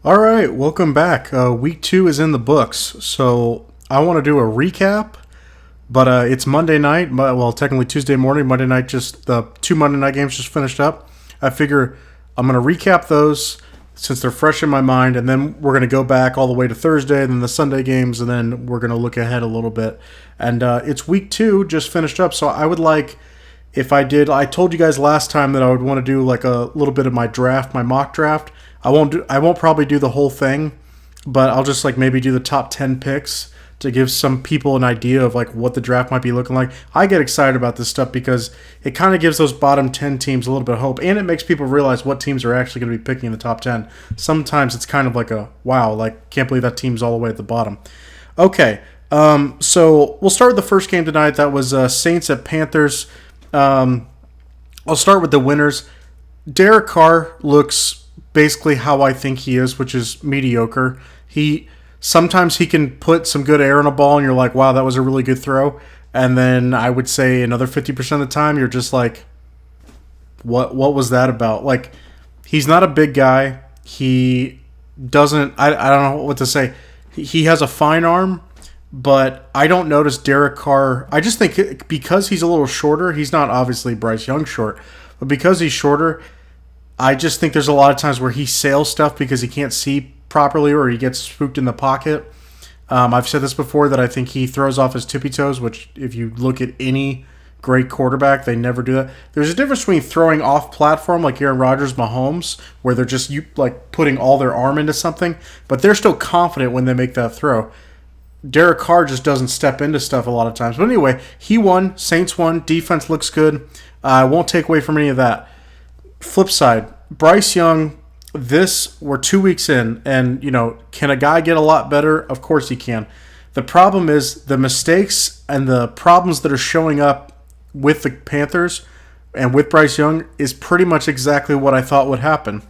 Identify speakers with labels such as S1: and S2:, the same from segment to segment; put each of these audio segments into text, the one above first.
S1: All right, welcome back. Week 2 is in the books, so I want to do a recap. But it's Monday night. Well, technically Tuesday morning. Monday night, just the 2 Monday night games just finished up. I figure I'm going to recap those since they're fresh in my mind, and then we're going to go back all the way to Thursday, and then the Sunday games, and then we're going to look ahead a little bit. And it's week 2 just finished up, so I would like, if I did, I told you guys last time that I would want to do like a little bit of my draft, my mock draft. I won't probably do the whole thing, but I'll just like maybe do the top 10 picks to give some people an idea of like what the draft might be looking like. I get excited about this stuff because it kind of gives those bottom 10 teams a little bit of hope, and it makes people realize what teams are actually going to be picking in the top 10. Sometimes it's kind of like a wow, like can't believe that team's all the way at the bottom. Okay, so we'll start with the first game tonight. That was Saints at Panthers. I'll start with the winners. Derek Carr looks basically how I think he is, which is mediocre. Sometimes he can put some good air on a ball, and you're like, wow, that was a really good throw. And then I would say another 50% of the time, you're just like, what was that about? Like, he's not a big guy. He doesn't. I don't know what to say. He has a fine arm, but I don't notice Derek Carr. I just think because he's a little shorter, he's not obviously Bryce Young short, but because he's shorter, I just think there's a lot of times where he sails stuff because he can't see properly or he gets spooked in the pocket. I've said this before that I think he throws off his tippy toes, which if you look at any great quarterback, they never do that. There's a difference between throwing off platform like Aaron Rodgers, Mahomes, where they're just like putting all their arm into something, but they're still confident when they make that throw. Derek Carr just doesn't step into stuff a lot of times. But anyway, he won. Saints won. Defense looks good. I won't take away from any of that. Flip side, Bryce Young, we're 2 weeks in, and, can a guy get a lot better? Of course he can. The problem is the mistakes and the problems that are showing up with the Panthers and with Bryce Young is pretty much exactly what I thought would happen.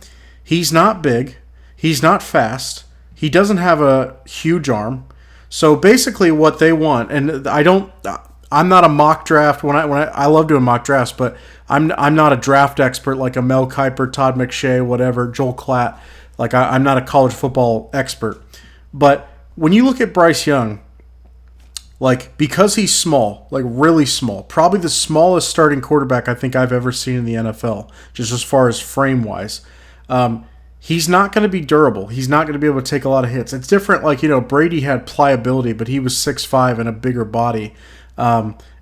S1: He's not big. He's not fast. He doesn't have a huge arm. So basically what they want, and I'm not a mock draft. I love doing mock drafts, but I'm not a draft expert like a Mel Kiper, Todd McShay, whatever, Joel Klatt. Like I'm not a college football expert. But when you look at Bryce Young, like because he's small, like really small, probably the smallest starting quarterback I think I've ever seen in the NFL, just as far as frame wise. He's not going to be durable. He's not going to be able to take a lot of hits. It's different. Like Brady had pliability, but he was 6'5" and a bigger body.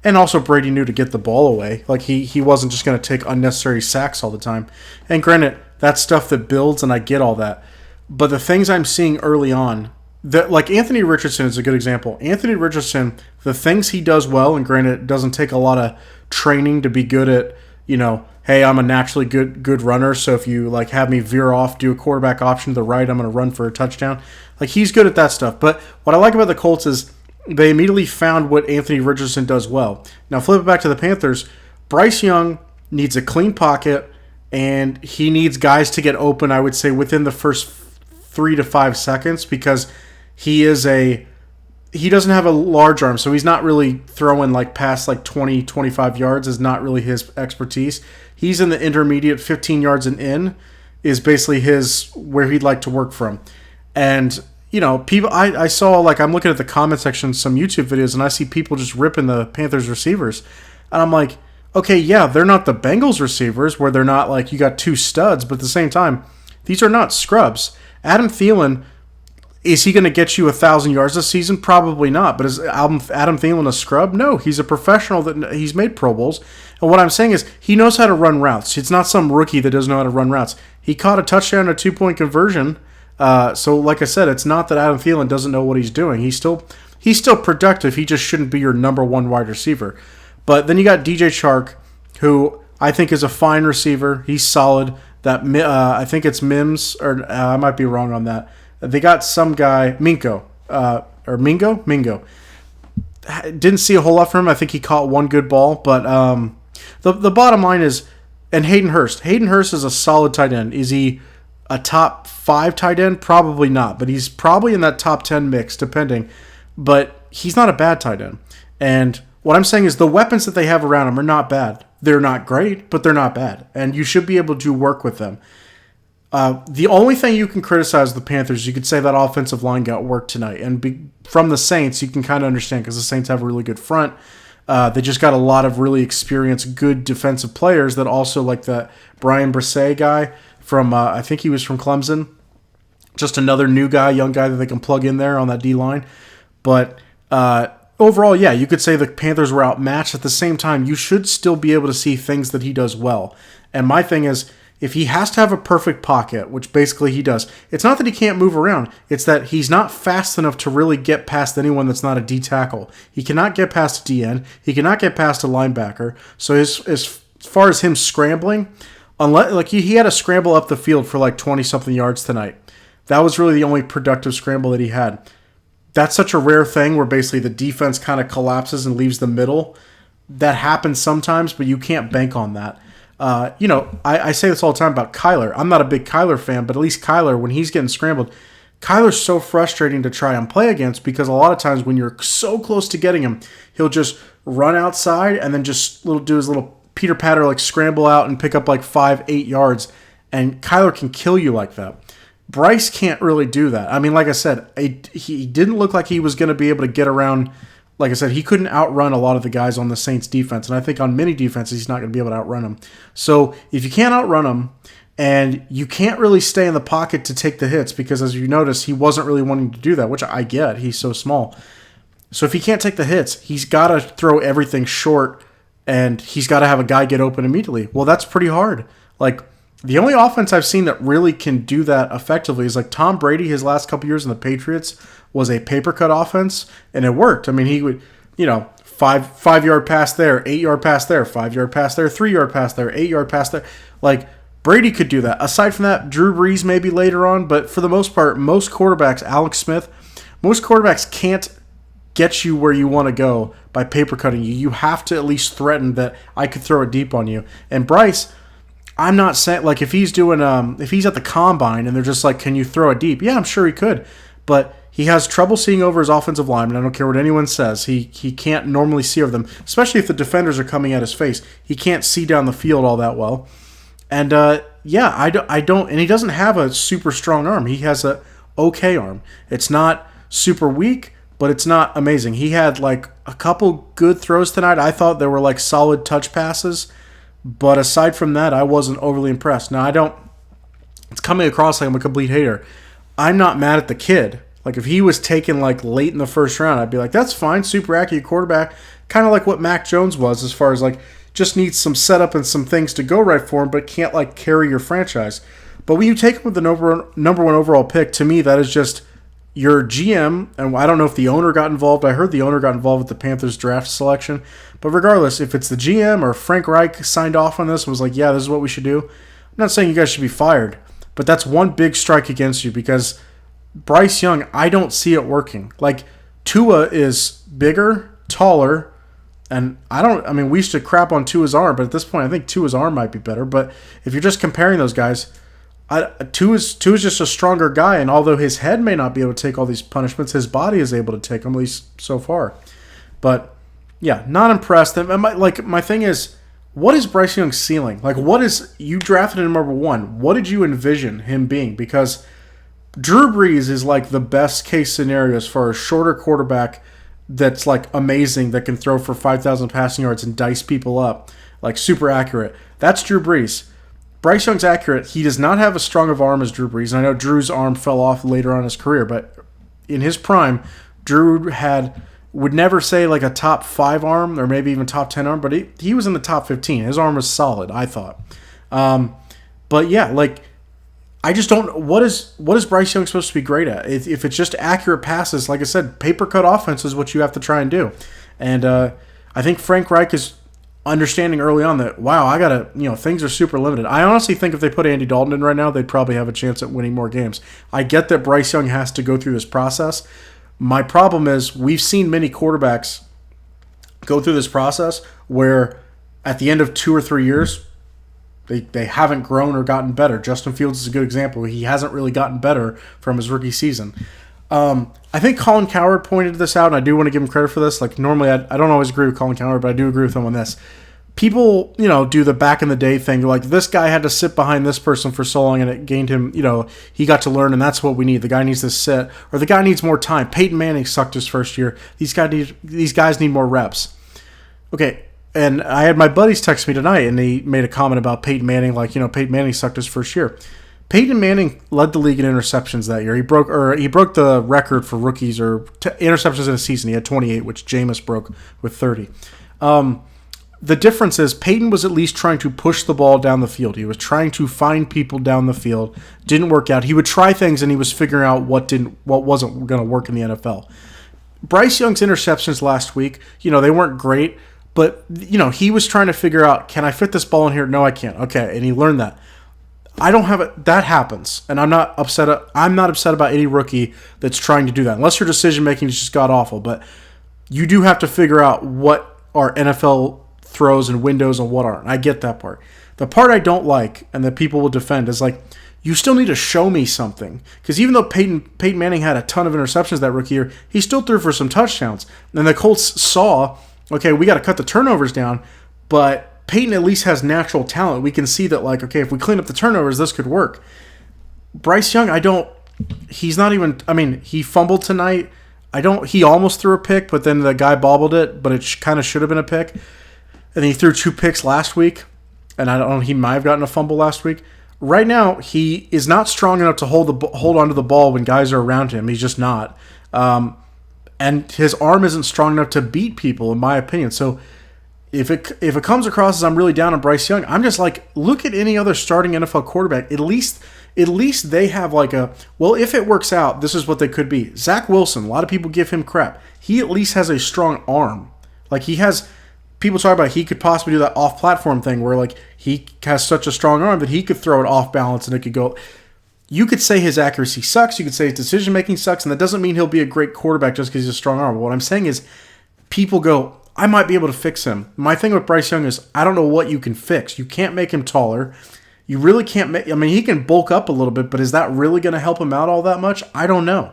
S1: And also Brady knew to get the ball away. Like he wasn't just going to take unnecessary sacks all the time. And granted, that's stuff that builds, and I get all that. But the things I'm seeing early on, that like Anthony Richardson is a good example. Anthony Richardson, the things he does well, and granted, it doesn't take a lot of training to be good at, hey, I'm a naturally good runner, so if you like have me veer off, do a quarterback option to the right, I'm going to run for a touchdown. Like he's good at that stuff. But what I like about the Colts is they immediately found what Anthony Richardson does well. Now flip it back to the Panthers. Bryce Young needs a clean pocket, and he needs guys to get open, I would say, within the first 3 to 5 seconds because he doesn't have a large arm, so he's not really throwing like past like 20, 25 yards is not really his expertise. He's in the intermediate 15 yards and in is basically where he'd like to work from. And people, I saw, like, I'm looking at the comment section, some YouTube videos, and I see people just ripping the Panthers receivers. And I'm like, okay, yeah, they're not the Bengals receivers where they're not like you got 2 studs, but at the same time, these are not scrubs. Adam Thielen, is he going to get you 1,000 yards this season? Probably not. But is Adam Thielen a scrub? No, he's a professional that he's made Pro Bowls. And what I'm saying is he knows how to run routes. It's not some rookie that doesn't know how to run routes. He caught a touchdown, a 2-point conversion. So like I said, it's not that Adam Thielen doesn't know what he's doing. He's still productive. He just shouldn't be your number one wide receiver. But then you got DJ Chark, who I think is a fine receiver. He's solid. I think it's Mims, or I might be wrong on that. They got some guy, Mingo. Mingo. Didn't see a whole lot from him. I think he caught one good ball. But the bottom line is, and Hayden Hurst. Hayden Hurst is a solid tight end. Is he a top 5 tight end? Probably not. But he's probably in that top 10 mix, depending. But he's not a bad tight end. And what I'm saying is the weapons that they have around him are not bad. They're not great, but they're not bad. And you should be able to work with them. The only thing you can criticize the Panthers, you could say that offensive line got work tonight. And from the Saints, you can kind of understand because the Saints have a really good front. They just got a lot of really experienced, good defensive players that also, like that Brian Bresee guy from, I think he was from Clemson. Just another new guy, young guy that they can plug in there on that D-line. But overall, yeah, you could say the Panthers were outmatched. At the same time, you should still be able to see things that he does well. And my thing is, if he has to have a perfect pocket, which basically he does, it's not that he can't move around. It's that he's not fast enough to really get past anyone that's not a D tackle. He cannot get past a DN. He cannot get past a linebacker. So as far as him scrambling, unless like he had a scramble up the field for like 20-something yards tonight. That was really the only productive scramble that he had. That's such a rare thing where basically the defense kind of collapses and leaves the middle. That happens sometimes, but you can't bank on that. I say this all the time about Kyler. I'm not a big Kyler fan, but at least Kyler, when he's getting scrambled, Kyler's so frustrating to try and play against because a lot of times when you're so close to getting him, he'll just run outside and then just do his little Peter Patter, like scramble out and pick up like 5-8 yards. And Kyler can kill you like that. Bryce can't really do that. I mean, like I said, he didn't look like he was going to be able to get around. Like I said, he couldn't outrun a lot of the guys on the Saints defense. And I think on many defenses, he's not going to be able to outrun them. So if you can't outrun him and you can't really stay in the pocket to take the hits, because as you notice, he wasn't really wanting to do that, which I get. He's so small. So if he can't take the hits, he's got to throw everything short and he's got to have a guy get open immediately. Well, that's pretty hard. Like, the only offense I've seen that really can do that effectively is like Tom Brady, his last couple years in the Patriots, was a paper cut offense, and it worked. I mean, he would, 5-yard pass there, 8-yard pass there, 5-yard pass there, 3-yard pass there, 8-yard pass there. Like, Brady could do that. Aside from that, Drew Brees maybe later on, but for the most part, most quarterbacks, Alex Smith, most quarterbacks can't get you where you want to go by paper cutting you. You have to at least threaten that I could throw it deep on you. And Bryce, I'm not saying, like, if he's doing, if he's at the combine and they're just like, can you throw it deep? Yeah, I'm sure he could, but he has trouble seeing over his offensive lineman. I don't care what anyone says. He can't normally see over them, especially if the defenders are coming at his face. He can't see down the field all that well. And, I don't, and he doesn't have a super strong arm. He has a okay arm. It's not super weak, but it's not amazing. He had, like, a couple good throws tonight. I thought there were, like, solid touch passes. But aside from that, I wasn't overly impressed. Now, it's coming across like I'm a complete hater. I'm not mad at the kid. Like, if he was taken, like, late in the first round, I'd be like, that's fine, super accurate quarterback. Kind of like what Mac Jones was as far as, like, just needs some setup and some things to go right for him, but can't, like, carry your franchise. But when you take him with the number one overall pick, to me, that is just your GM, and I don't know if the owner got involved. I heard the owner got involved with the Panthers draft selection. But regardless, if it's the GM or Frank Reich signed off on this and was like, yeah, this is what we should do, I'm not saying you guys should be fired. But that's one big strike against you because Bryce Young, I don't see it working. Like, Tua is bigger, taller, and we used to crap on Tua's arm, but at this point, I think Tua's arm might be better. But if you're just comparing those guys, Tua's just a stronger guy, and although his head may not be able to take all these punishments, his body is able to take them, at least so far. But yeah, not impressed. My thing is, what is Bryce Young's ceiling? Like, you drafted him number one. What did you envision him being? Because Drew Brees is like the best case scenario as far as shorter quarterback that's like amazing, that can throw for 5,000 passing yards and dice people up, like super accurate. That's Drew Brees. Bryce Young's accurate. He does not have as strong of arm as Drew Brees. And I know Drew's arm fell off later on in his career, but in his prime, Drew would never say like a top 5 arm or maybe even top 10 arm, but he was in the top 15. His arm was solid, I thought. But yeah, like, I just don't. What is Bryce Young supposed to be great at? If it's just accurate passes, like I said, paper cut offense is what you have to try and do. And I think Frank Reich is understanding early on that, wow, things are super limited. I honestly think if they put Andy Dalton in right now, they'd probably have a chance at winning more games. I get that Bryce Young has to go through this process. My problem is we've seen many quarterbacks go through this process where at the end of 2 or 3 years, they haven't grown or gotten better. Justin Fields is a good example. He hasn't really gotten better from his rookie season. I think Colin Cowherd pointed this out, and I do want to give him credit for this. Like, normally I don't always agree with Colin Cowherd, but I do agree with him on this. people, do the back in the day thing. Like, this guy had to sit behind this person for so long and it gained him, he got to learn, and that's what we need. The guy needs to sit, or the guy needs more time. Peyton Manning sucked his first year. These guys need more reps. Okay, and I had my buddies text me tonight, and they made a comment about Peyton Manning, like, Peyton Manning sucked his first year. Peyton Manning led the league in interceptions that year. He broke the record for rookies or interceptions in a season. He had 28, which Jameis broke with 30. The difference is Peyton was at least trying to push the ball down the field. He was trying to find people down the field. Didn't work out. He would try things, and he was figuring out what wasn't going to work in the NFL. Bryce Young's interceptions last week, they weren't great, but he was trying to figure out, can I fit this ball in here? No, I can't. Okay, and he learned that. I don't have it. That happens, and I'm not upset. I'm not upset about any rookie that's trying to do that, unless your decision making is just god awful. But you do have to figure out what are NFL throws and windows and what aren't. I get that part. The part I don't like, and that people will defend, is like, you still need to show me something. Because even though Peyton Manning had a ton of interceptions that rookie year, he still threw for some touchdowns. And the Colts saw, okay, we got to cut the turnovers down, but Peyton at least has natural talent. We can see that, like, okay, if we clean up the turnovers, this could work. Bryce Young, he's not even, he fumbled tonight. He almost threw a pick, but then the guy bobbled it, but it kind of should have been a pick. And he threw 2 picks last week, and I don't know, he might have gotten a fumble last week. Right now, he is not strong enough to hold onto the ball when guys are around him. He's just not. And his arm isn't strong enough to beat people, in my opinion. So if it comes across as I'm really down on Bryce Young, I'm just like, look at any other starting NFL quarterback. At least they have like if it works out, this is what they could be. Zach Wilson, a lot of people give him crap. He at least has a strong arm. Like, people talk about he could possibly do that off-platform thing where, like, he has such a strong arm that he could throw it off balance and it could go. You could say his accuracy sucks. You could say his decision-making sucks, and that doesn't mean he'll be a great quarterback just because he's a strong arm. But what I'm saying is people go, I might be able to fix him. My thing with Bryce Young is I don't know what you can fix. You can't make him taller. You really can't make – he can bulk up a little bit, but is that really going to help him out all that much? I don't know.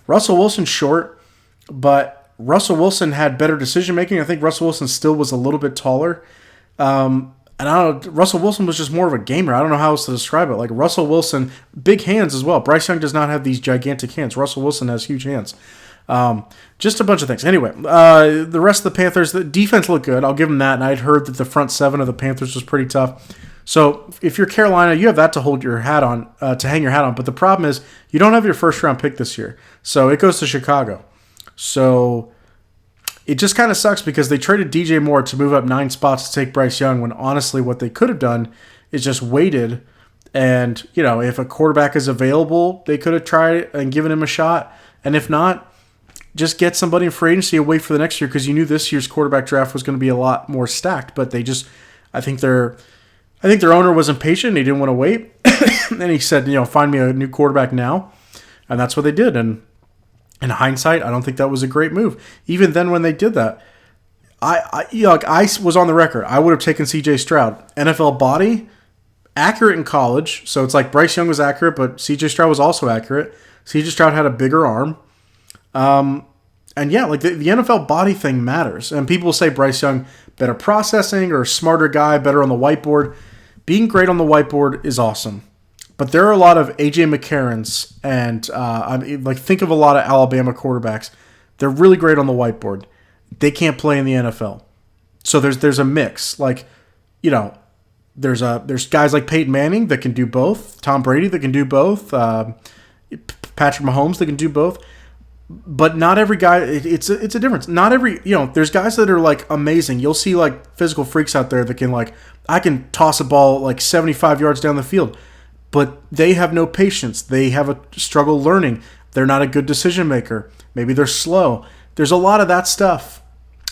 S1: Russell Wilson's short, but – Russell Wilson had better decision-making. I think Russell Wilson still was a little bit taller. And I don't know, Russell Wilson was just more of a gamer. I don't know how else to describe it. Like, Russell Wilson, big hands as well. Bryce Young does not have these gigantic hands. Russell Wilson has huge hands. Just a bunch of things. Anyway, the rest of the Panthers, the defense looked good. I'll give them that. And I'd heard that the front seven of the Panthers was pretty tough. So if you're Carolina, you have that to hold your hat on, to hang your hat on. But the problem is you don't have your first-round pick this year. So it goes to Chicago. So it just kind of sucks because they traded DJ Moore to move up 9 spots to take Bryce Young when honestly what they could have done is just waited. And, if a quarterback is available, they could have tried and given him a shot. And if not, just get somebody in free agency and wait for the next year because you knew this year's quarterback draft was going to be a lot more stacked. But they just, I think their owner was impatient. He didn't want to wait. And he said, find me a new quarterback now. And that's what they did. And in hindsight, I don't think that was a great move. Even then when they did that, I was on the record. I would have taken C.J. Stroud. NFL body, accurate in college. So it's like Bryce Young was accurate, but C.J. Stroud was also accurate. C.J. Stroud had a bigger arm. And yeah, like the NFL body thing matters. And people say Bryce Young, better processing or smarter guy, better on the whiteboard. Being great on the whiteboard is awesome. But there are a lot of A.J. McCarrons and think of a lot of Alabama quarterbacks. They're really great on the whiteboard. They can't play in the NFL. So there's a mix. Like, there's guys like Peyton Manning that can do both. Tom Brady that can do both. Patrick Mahomes that can do both. But not every guy. It's a difference. Not every there's guys that are like amazing. You'll see like physical freaks out there that can I can toss a ball like 75 yards down the field. But they have no patience. They have a struggle learning. They're not a good decision maker. Maybe they're slow. There's a lot of that stuff.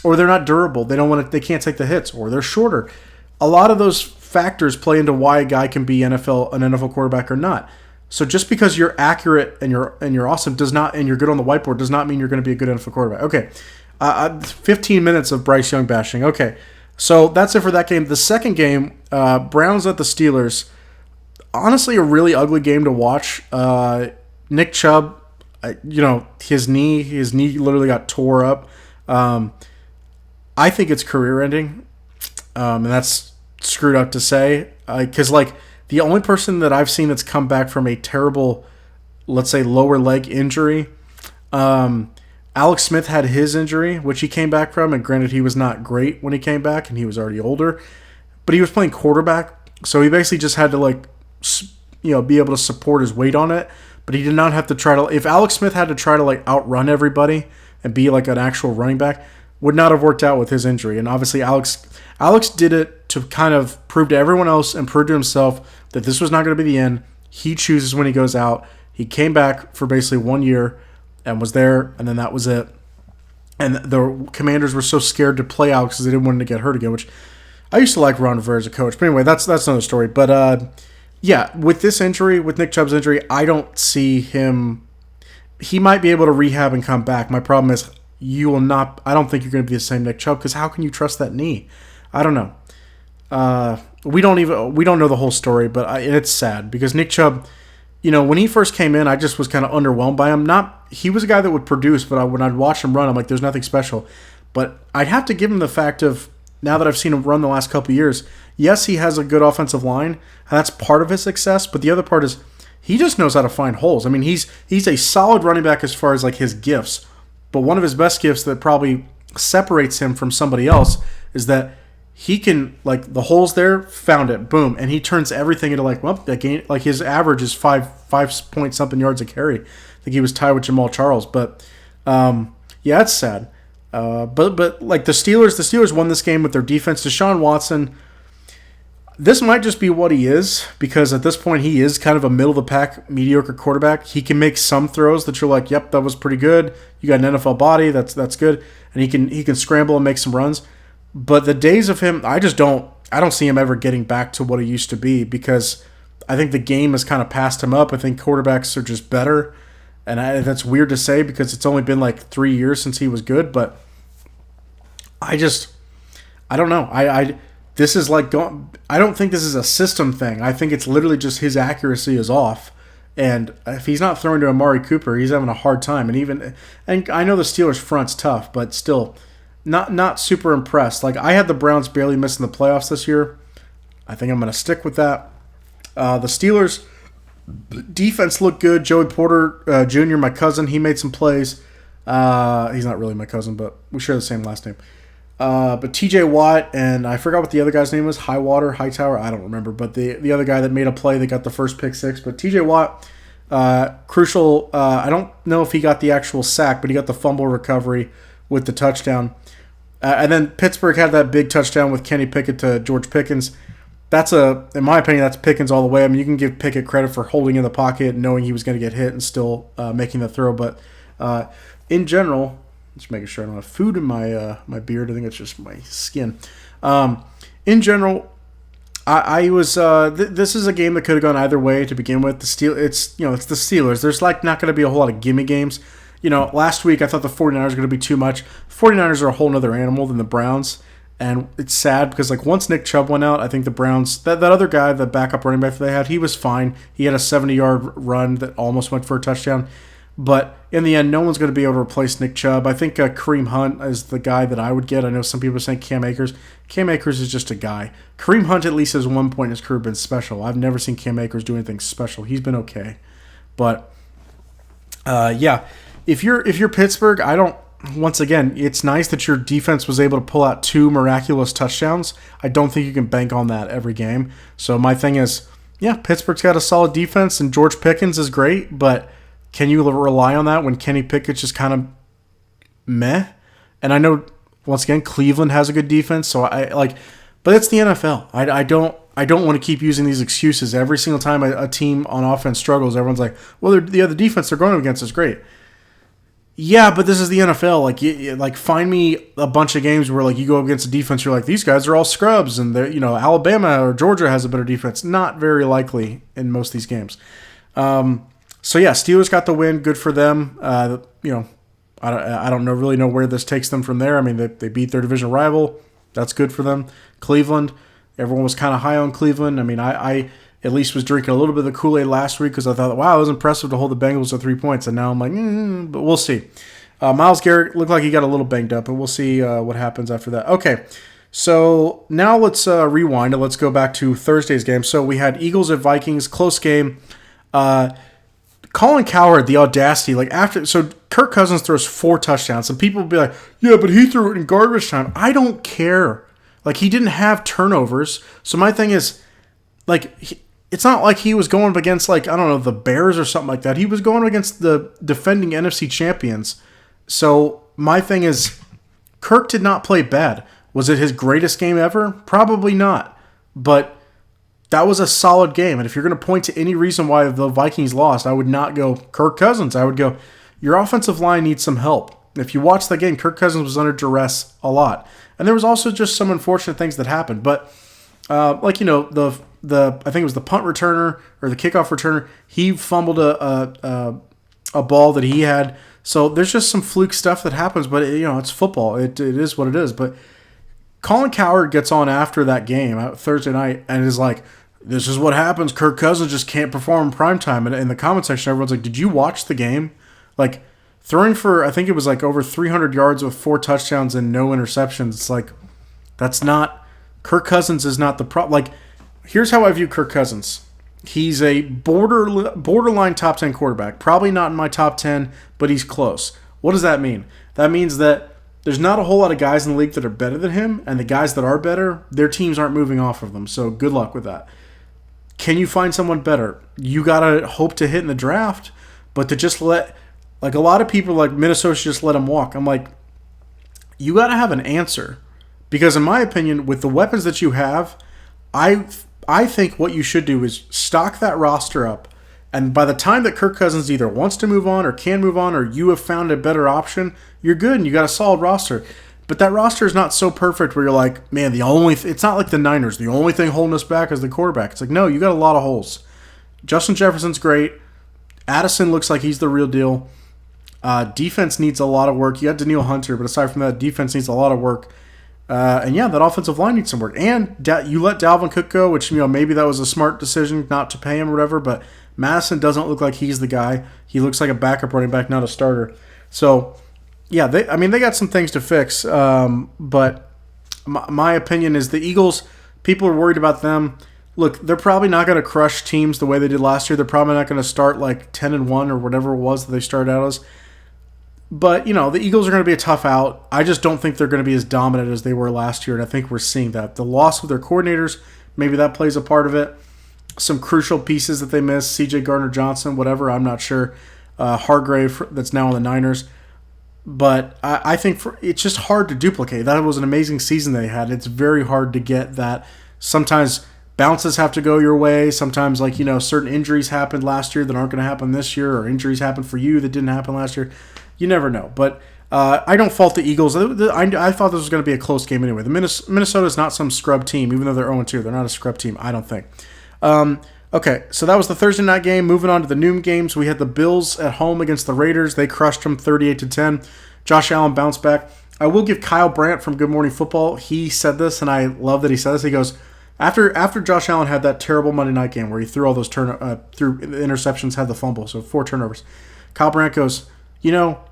S1: Or they're not durable. They can't take the hits. Or they're shorter. A lot of those factors play into why a guy can be an NFL quarterback or not. So just because you're accurate and you're awesome and you're good on the whiteboard does not mean you're going to be a good NFL quarterback. Okay. 15 minutes of Bryce Young bashing. Okay. So that's it for that game. The second game, Browns at the Steelers. Honestly, a really ugly game to watch. Nick Chubb, his knee literally got tore up. I think it's career-ending. and that's screwed up to say. Because, the only person that I've seen that's come back from a terrible, let's say, lower leg injury, Alex Smith had his injury, which he came back from, and granted, he was not great when he came back, and he was already older, but he was playing quarterback, so he basically just had to, be able to support his weight on it, but he did not have to try to, if Alex Smith had to try to, outrun everybody and be, an actual running back, would not have worked out with his injury, and obviously Alex did it to kind of prove to everyone else and prove to himself that this was not going to be the end. He chooses when he goes out. He came back for basically 1 year and was there, and then that was it. And the Commanders were so scared to play Alex because they didn't want him to get hurt again, which I used to like Ron Rivera as a coach. But anyway, that's another story. But, with this injury, with Nick Chubb's injury, I don't see him. He might be able to rehab and come back. My problem is you will not. I don't think you're going to be the same Nick Chubb because how can you trust that knee? I don't know. We don't know the whole story, but it's sad because Nick Chubb, when he first came in, I just was kind of underwhelmed by him. He was a guy that would produce, but when I'd watch him run, I'm like, there's nothing special. But I'd have to give him the fact of, now that I've seen him run the last couple of years, yes, he has a good offensive line, and that's part of his success, but the other part is he just knows how to find holes. I mean, he's a solid running back as far as his gifts, but one of his best gifts that probably separates him from somebody else is that he can, the holes there, found it, boom, and he turns everything into that game. His average is 5 point something yards a carry. I think he was tied with Jamal Charles, but it's sad. But the Steelers won this game with their defense. Deshaun Watson, this might just be what he is because at this point he is kind of a middle of the pack mediocre quarterback. He can make some throws that you're like, yep, that was pretty good. You got an NFL body, that's good, and he can scramble and make some runs. But the days of him, I don't see him ever getting back to what he used to be because I think the game has kind of passed him up. I think quarterbacks are just better. And that's weird to say because it's only been 3 years since he was good. But I don't know. This is I don't think this is a system thing. I think it's literally just his accuracy is off. And if he's not throwing to Amari Cooper, he's having a hard time. And I know the Steelers front's tough, but still, not super impressed. I had the Browns barely missing the playoffs this year. I think I'm going to stick with that. The Steelers defense looked good. Joey Porter Jr., my cousin, he made some plays. He's not really my cousin, but we share the same last name. But TJ Watt and I forgot what the other guy's name was. Hightower, I don't remember. But the other guy that made a play that got the first pick six. But TJ Watt, crucial. I don't know if he got the actual sack, but he got the fumble recovery with the touchdown. And then Pittsburgh had that big touchdown with Kenny Pickett to George Pickens. In my opinion, that's Pickens all the way. I mean, you can give Pickett credit for holding in the pocket, knowing he was going to get hit, and still making the throw. But in general, just making sure I don't have food in my beard. I think it's just my skin. In general, I was. This is a game that could have gone either way to begin with. It's the Steelers. There's not going to be a whole lot of gimme games. Last week I thought the 49ers were going to be too much. The 49ers are a whole other animal than the Browns. And it's sad because once Nick Chubb went out, I think the Browns, that other guy, the backup running back that they had, he was fine. He had a 70-yard run that almost went for a touchdown. But in the end, no one's going to be able to replace Nick Chubb. I think Kareem Hunt is the guy that I would get. I know some people are saying Cam Akers. Cam Akers is just a guy. Kareem Hunt at least has one point in his career been special. I've never seen Cam Akers do anything special. He's been okay. But, if you're Pittsburgh, once again, it's nice that your defense was able to pull out 2 miraculous touchdowns. I don't think you can bank on that every game. So my thing is, Pittsburgh's got a solid defense, and George Pickens is great, but can you rely on that when Kenny Pickett's just kind of meh? And I know, once again, Cleveland has a good defense, so but it's the NFL. I don't want to keep using these excuses every single time a team on offense struggles. Everyone's like, well, the defense they're going against is great. Yeah, but this is the NFL. Find me a bunch of games where you go against a defense, you're like, these guys are all scrubs, and they're, Alabama or Georgia has a better defense. Not very likely in most of these games. Steelers got the win. Good for them. I don't really know where this takes them from there. I mean, they beat their division rival. That's good for them. Cleveland, everyone was kind of high on Cleveland. I mean, I at least was drinking a little bit of the Kool-Aid last week because I thought, wow, it was impressive to hold the Bengals to 3 points. And now I'm like, but we'll see. Myles Garrett looked like he got a little banged up, but we'll see what happens after that. Okay, So now let's rewind and let's go back to Thursday's game. So we had Eagles at Vikings, close game. Colin Cowherd, the audacity, so Kirk Cousins throws 4 touchdowns, and people will be like, yeah, but he threw it in garbage time. I don't care. He didn't have turnovers. So my thing is, it's not like he was going up against, I don't know, the Bears or something like that. He was going against the defending NFC champions. So my thing is, Kirk did not play bad. Was it his greatest game ever? Probably not. But that was a solid game. And if you're going to point to any reason why the Vikings lost, I would not go Kirk Cousins. I would go, your offensive line needs some help. If you watch the game, Kirk Cousins was under duress a lot. And there was also just some unfortunate things that happened. But, I think it was the punt returner or the kickoff returner, he fumbled a ball that he had. So there's just some fluke stuff that happens. But, it's football. It is what it is. But Colin Cowherd gets on after that game Thursday night and is like, this is what happens. Kirk Cousins just can't perform in primetime. And in the comment section, everyone's like, did you watch the game? Throwing for, I think it was over 300 yards with 4 touchdowns and no interceptions. It's that's not, Kirk Cousins is not the problem. Here's how I view Kirk Cousins. He's a borderline top 10 quarterback. Probably not in my top 10, but he's close. What does that mean? That means that there's not a whole lot of guys in the league that are better than him, and the guys that are better, their teams aren't moving off of them. So good luck with that. Can you find someone better? You got to hope to hit in the draft, but to just let, a lot of people Minnesota should just let him walk. I'm like, you got to have an answer. Because in my opinion, with the weapons that you have, I think what you should do is stock that roster up. And by the time that Kirk Cousins either wants to move on or can move on or you have found a better option, you're good and you got a solid roster. But that roster is not so perfect where you're like, man, it's not like the Niners. The only thing holding us back is the quarterback. It's no, you got a lot of holes. Justin Jefferson's great. Addison looks like he's the real deal. Defense needs a lot of work. You got Danielle Hunter, but aside from that, defense needs a lot of work. That offensive line needs some work. And you let Dalvin Cook go, which, maybe that was a smart decision not to pay him or whatever, but Madison doesn't look like he's the guy. He looks like a backup running back, not a starter. So, yeah, they got some things to fix. But my opinion is the Eagles, people are worried about them. Look, they're probably not going to crush teams the way they did last year. They're probably not going to start 10-1 or whatever it was that they started out as. But, the Eagles are going to be a tough out. I just don't think they're going to be as dominant as they were last year, and I think we're seeing that. The loss of their coordinators, maybe that plays a part of it. Some crucial pieces that they missed, C.J. Gardner-Johnson, whatever, I'm not sure. Hargrave, that's now on the Niners. But I think it's just hard to duplicate. That was an amazing season they had. It's very hard to get that. Sometimes bounces have to go your way. Sometimes, certain injuries happened last year that aren't going to happen this year, or injuries happened for you that didn't happen last year. You never know. But I don't fault the Eagles. I thought this was going to be a close game anyway. Minnesota is not some scrub team, even though they're 0-2. They're not a scrub team, I don't think. Okay, so that was the Thursday night game. Moving on to the noon games, we had the Bills at home against the Raiders. They crushed them 38-10. Josh Allen bounced back. I will give Kyle Brandt from Good Morning Football. He said this, and I love that he said this. He goes, after Josh Allen had that terrible Monday night game where he threw all those threw interceptions, had the fumble, so 4 turnovers. Kyle Brandt goes,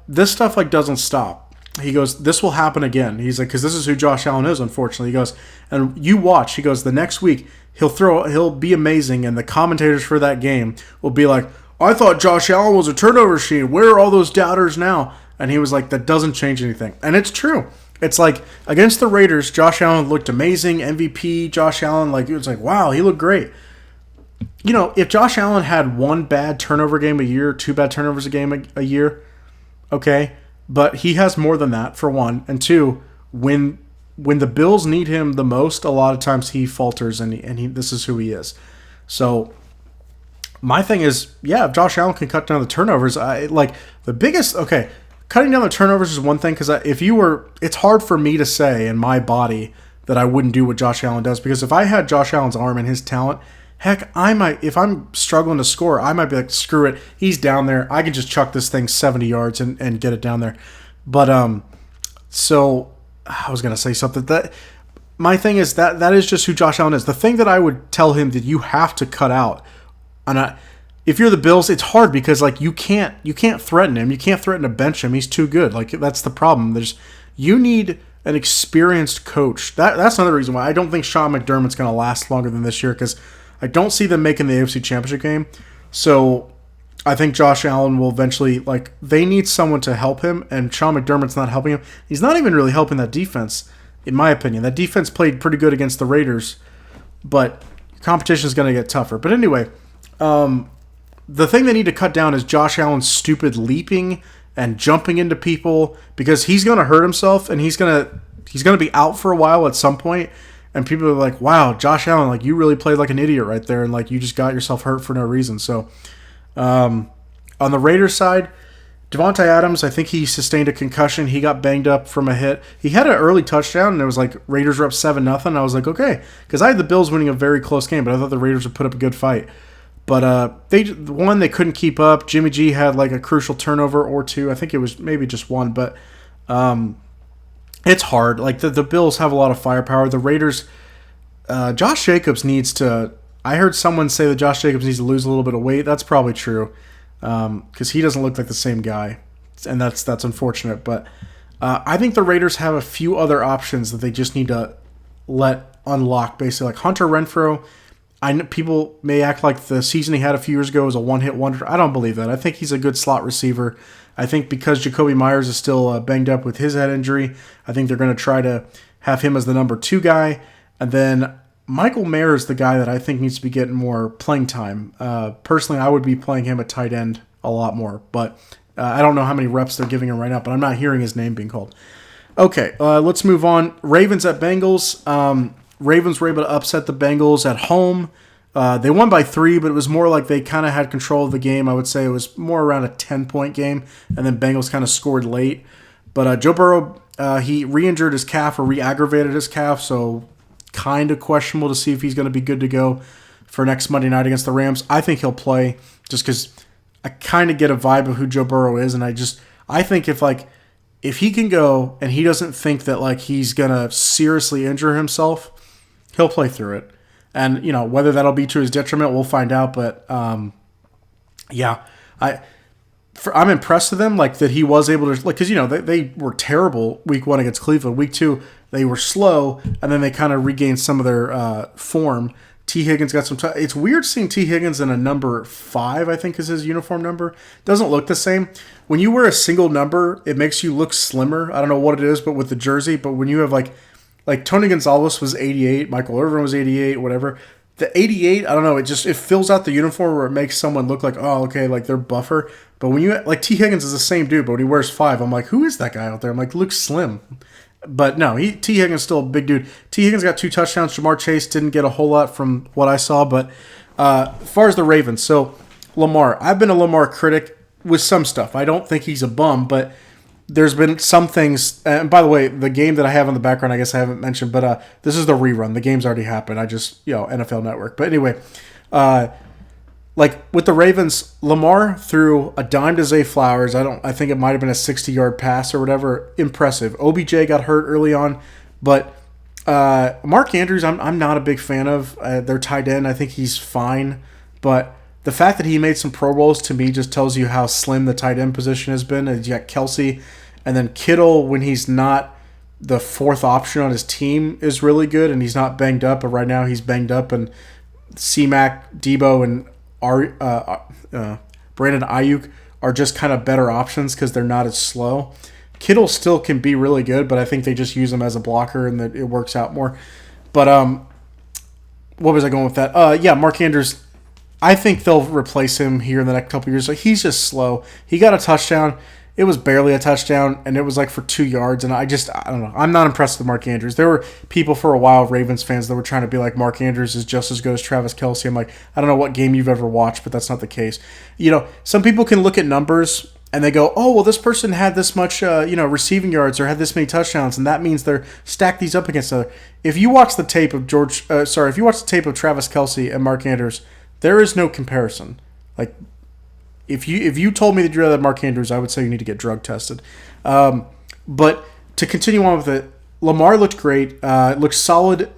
S1: this stuff doesn't stop. He goes, this will happen again. He's like, because this is who Josh Allen is, unfortunately. He goes, and you watch. He goes, the next week he'll be amazing, and the commentators for that game will be like, I thought Josh Allen was a turnover machine. Where are all those doubters now? And he was like, that doesn't change anything. And it's true. It's against the Raiders, Josh Allen looked amazing. MVP Josh Allen, it was wow, he looked great. If Josh Allen had 1 bad turnover game a year, 2 bad turnovers a year, okay, but he has more than that, for one. And 2, when the Bills need him the most, a lot of times he falters, and this is who he is. So my thing is, if Josh Allen can cut down the turnovers, cutting down the turnovers is one thing, because it's hard for me to say in my body that I wouldn't do what Josh Allen does, because if I had Josh Allen's arm and his talent, heck, if I'm struggling to score, I might be like, screw it, he's down there, I can just chuck this thing 70 yards and get it down there. But, so, I was going to say something. My thing is that is just who Josh Allen is. The thing that I would tell him that you have to cut out, and if you're the Bills, it's hard because you can't threaten him. You can't threaten to bench him. He's too good. That's the problem. You need an experienced coach. That's another reason why I don't think Sean McDermott's going to last longer than this year, because I don't see them making the AFC Championship game. So I think Josh Allen will eventually, like, they need someone to help him, and Sean McDermott's not helping him. He's not even really helping that defense, in my opinion. That defense played pretty good against the Raiders, but competition is going to get tougher. But anyway, the thing they need to cut down is Josh Allen's stupid leaping and jumping into people, because he's going to hurt himself, and he's going to be out for a while at some point, and people are like, wow, Josh Allen, like, you really played like an idiot right there, and like you just got yourself hurt for no reason. So on the Raiders side, Devontae Adams, I think he sustained a concussion. He got banged up from a hit. He had an early touchdown, and it was like Raiders were up 7-0. I was like, okay, because I had the Bills winning a very close game, but I thought the Raiders would put up a good fight. But they couldn't keep up. Jimmy G had like a crucial turnover or two. I think it was maybe just one, but it's hard. Like the Bills have a lot of firepower. The Raiders, Josh Jacobs needs to. I heard someone say that Josh Jacobs needs to lose a little bit of weight. That's probably true, because he doesn't look like the same guy, and that's unfortunate. But I think the Raiders have a few other options that they just need to let unlock. Basically, like Hunter Renfrow. I know people may act like the season he had a few years ago was a one-hit wonder. I don't believe that. I think he's a good slot receiver. I think because Jacoby Myers is still banged up with his head injury, I think they're going to try to have him as the number 2 guy. And then Michael Mayer is the guy that I think needs to be getting more playing time. Personally, I would be playing him at tight end a lot more. But I don't know how many reps they're giving him right now, but I'm not hearing his name being called. Okay, let's move on. Ravens at Bengals. Ravens were able to upset the Bengals at home. They won by 3, but it was more like they kind of had control of the game. I would say it was more around a 10-point game, and then Bengals kind of scored late. But Joe Burrow, he re-injured his calf or re-aggravated his calf, so kind of questionable to see if he's going to be good to go for next Monday night against the Rams. I think he'll play just because I kind of get a vibe of who Joe Burrow is, and I think if he can go and he doesn't think that like he's going to seriously injure himself, he'll play through it. And, whether that'll be to his detriment, we'll find out. But, yeah, I'm impressed with them, like, that he was able to, like, because, they were terrible week 1 against Cleveland. Week 2, they were slow, and then they kind of regained some of their form. T. Higgins got some it's weird seeing T. Higgins in a number 5, I think is his uniform number. Doesn't look the same. When you wear a single number, it makes you look slimmer. I don't know what it is, but with the jersey. But when you have, like Tony Gonzalez was 88, Michael Irvin was 88, whatever. The 88, I don't know, it fills out the uniform where it makes someone look like, oh, okay, like they're buffer. But when you, like, T. Higgins is the same dude, but when he wears 5, I'm like, who is that guy out there? I'm like, looks slim. But no, T. Higgins is still a big dude. T. Higgins got 2 touchdowns. Jamar Chase didn't get a whole lot from what I saw. But as far as the Ravens, so Lamar, I've been a Lamar critic with some stuff. I don't think he's a bum, but there's been some things, and by the way, the game that I have in the background, I guess I haven't mentioned, but this is the rerun. The game's already happened. I just, NFL Network. But anyway, like with the Ravens, Lamar threw a dime to Zay Flowers. I think it might have been a 60-yard pass or whatever. Impressive. OBJ got hurt early on, but Mark Andrews, I'm not a big fan of. Their tight end, I think he's fine, but the fact that he made some Pro Bowls to me just tells you how slim the tight end position has been. And you got Kelsey, and then Kittle, when he's not the 4th option on his team, is really good, and he's not banged up. But right now he's banged up, and C-Mac, Debo, and Brandon Ayuk are just kind of better options because they're not as slow. Kittle still can be really good, but I think they just use him as a blocker, and that it works out more. But what was I going with that? Yeah, Mark Andrews. I think they'll replace him here in the next couple of years. Like, he's just slow. He got a touchdown. It was barely a touchdown, and it was like for 2 yards. And I don't know. I'm not impressed with Mark Andrews. There were people for a while, Ravens fans, that were trying to be like, Mark Andrews is just as good as Travis Kelce. I'm like, I don't know what game you've ever watched, but that's not the case. Some people can look at numbers and they go, oh, well, this person had this much, receiving yards or had this many touchdowns, and that means they're stacked these up against other. If you watch the tape of Travis Kelce and Mark Andrews, there is no comparison. Like, if you told me that you're Mark Andrews, I would say you need to get drug tested. But to continue on with it, Lamar looked great. Looked solid.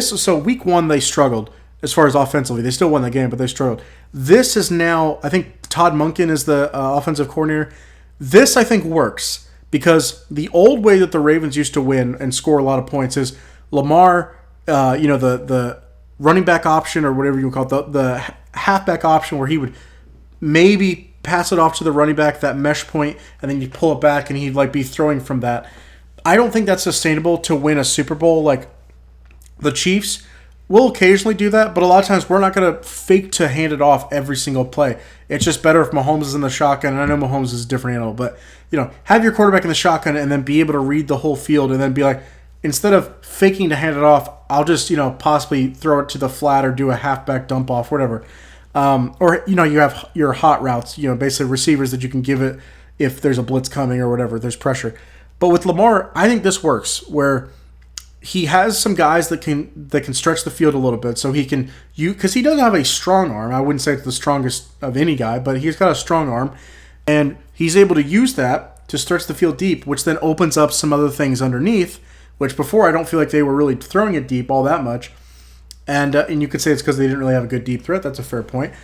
S1: So week 1 they struggled as far as offensively. They still won the game, but they struggled. This is now, I think Todd Monken is the offensive coordinator. This, I think, works Because the old way that the Ravens used to win and score a lot of points is Lamar, the running back option or whatever you call it, the halfback option where he would maybe pass it off to the running back, that mesh point, and then you pull it back and he'd like be throwing from that. I don't think that's sustainable to win a Super Bowl. Like the Chiefs will occasionally do that, but a lot of times we're not going to fake to hand it off every single play. It's just better if Mahomes is in the shotgun, and I know Mahomes is a different animal, but have your quarterback in the shotgun and then be able to read the whole field and then be like, instead of faking to hand it off, I'll just possibly throw it to the flat or do a halfback dump off, whatever. Or you have your hot routes, basically receivers that you can give it if there's a blitz coming or whatever, there's pressure. But with Lamar, I think this works where he has some guys that can stretch the field a little bit, so he can because he doesn't have a strong arm. I wouldn't say it's the strongest of any guy, but he's got a strong arm, and he's able to use that to stretch the field deep, which then opens up some other things underneath. Which before I don't feel like they were really throwing it deep all that much, and you could say it's because they didn't really have a good deep threat. That's a fair point,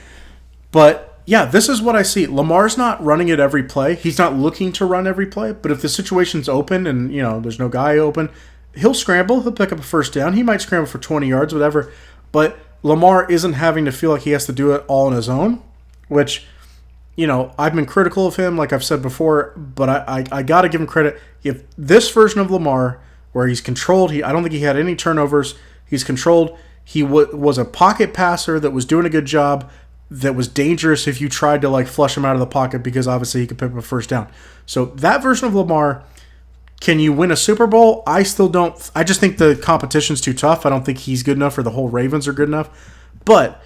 S1: but yeah, this is what I see. Lamar's not running it every play. He's not looking to run every play, but if the situation's open and there's no guy open, he'll scramble. He'll pick up a first down. He might scramble for 20 yards, whatever. But Lamar isn't having to feel like he has to do it all on his own, which, I've been critical of him, like I've said before, but I got to give him credit. If this version of Lamar, where he's controlled, I don't think he had any turnovers, he's controlled, he was a pocket passer that was doing a good job, that was dangerous if you tried to flush him out of the pocket because obviously he could pick up a first down. So that version of Lamar, can you win a Super Bowl? I still don't. I just think the competition's too tough. I don't think he's good enough or the whole Ravens are good enough. But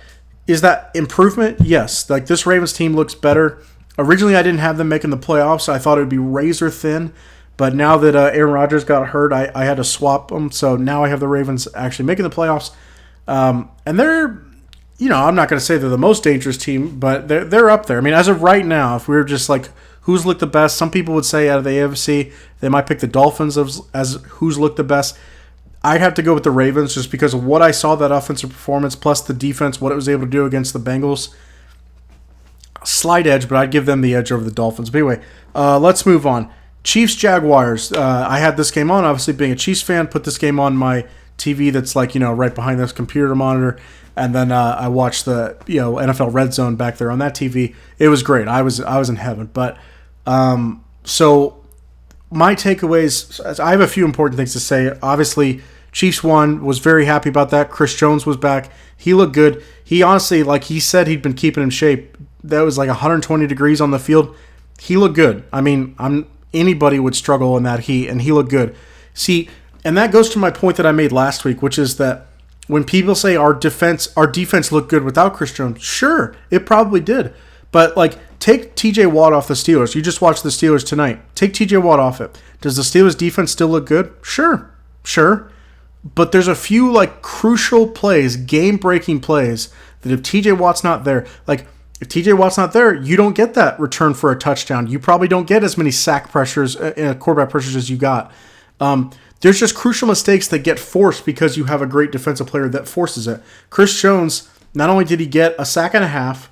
S1: is that improvement? Yes. This Ravens team looks better. Originally, I didn't have them making the playoffs. I thought it would be razor thin. But now that Aaron Rodgers got hurt, I had to swap them. So now I have the Ravens actually making the playoffs. And they're, I'm not going to say they're the most dangerous team, but they're up there. I mean, as of right now, if we were just who's looked the best, some people would say out of the AFC, they might pick the Dolphins as who's looked the best. I'd have to go with the Ravens just because of what I saw, that offensive performance, plus the defense, what it was able to do against the Bengals. Slight edge, but I'd give them the edge over the Dolphins. But anyway, let's move on. Chiefs-Jaguars. I had this game on, obviously being a Chiefs fan, put this game on my TV that's right behind this computer monitor, and then I watched the NFL Red Zone back there on that TV. It was great. I was in heaven. But so my takeaways, I have a few important things to say. Obviously, Chiefs won, was very happy about that. Chris Jones was back. He looked good. He honestly, he said he'd been keeping in shape. That was 120 degrees on the field. He looked good. I mean, anybody would struggle in that heat, and he looked good. See, and that goes to my point that I made last week, which is that when people say our defense looked good without Chris Jones, sure, it probably did. But take TJ Watt off the Steelers. You just watched the Steelers tonight. Take TJ Watt off it. Does the Steelers defense still look good? Sure. But there's a few crucial plays, game-breaking plays that if TJ Watt's not there, if TJ Watt's not there, you don't get that return for a touchdown. You probably don't get as many sack pressures, quarterback pressures as you got. There's just crucial mistakes that get forced because you have a great defensive player that forces it. Chris Jones, not only did he get a sack and a half,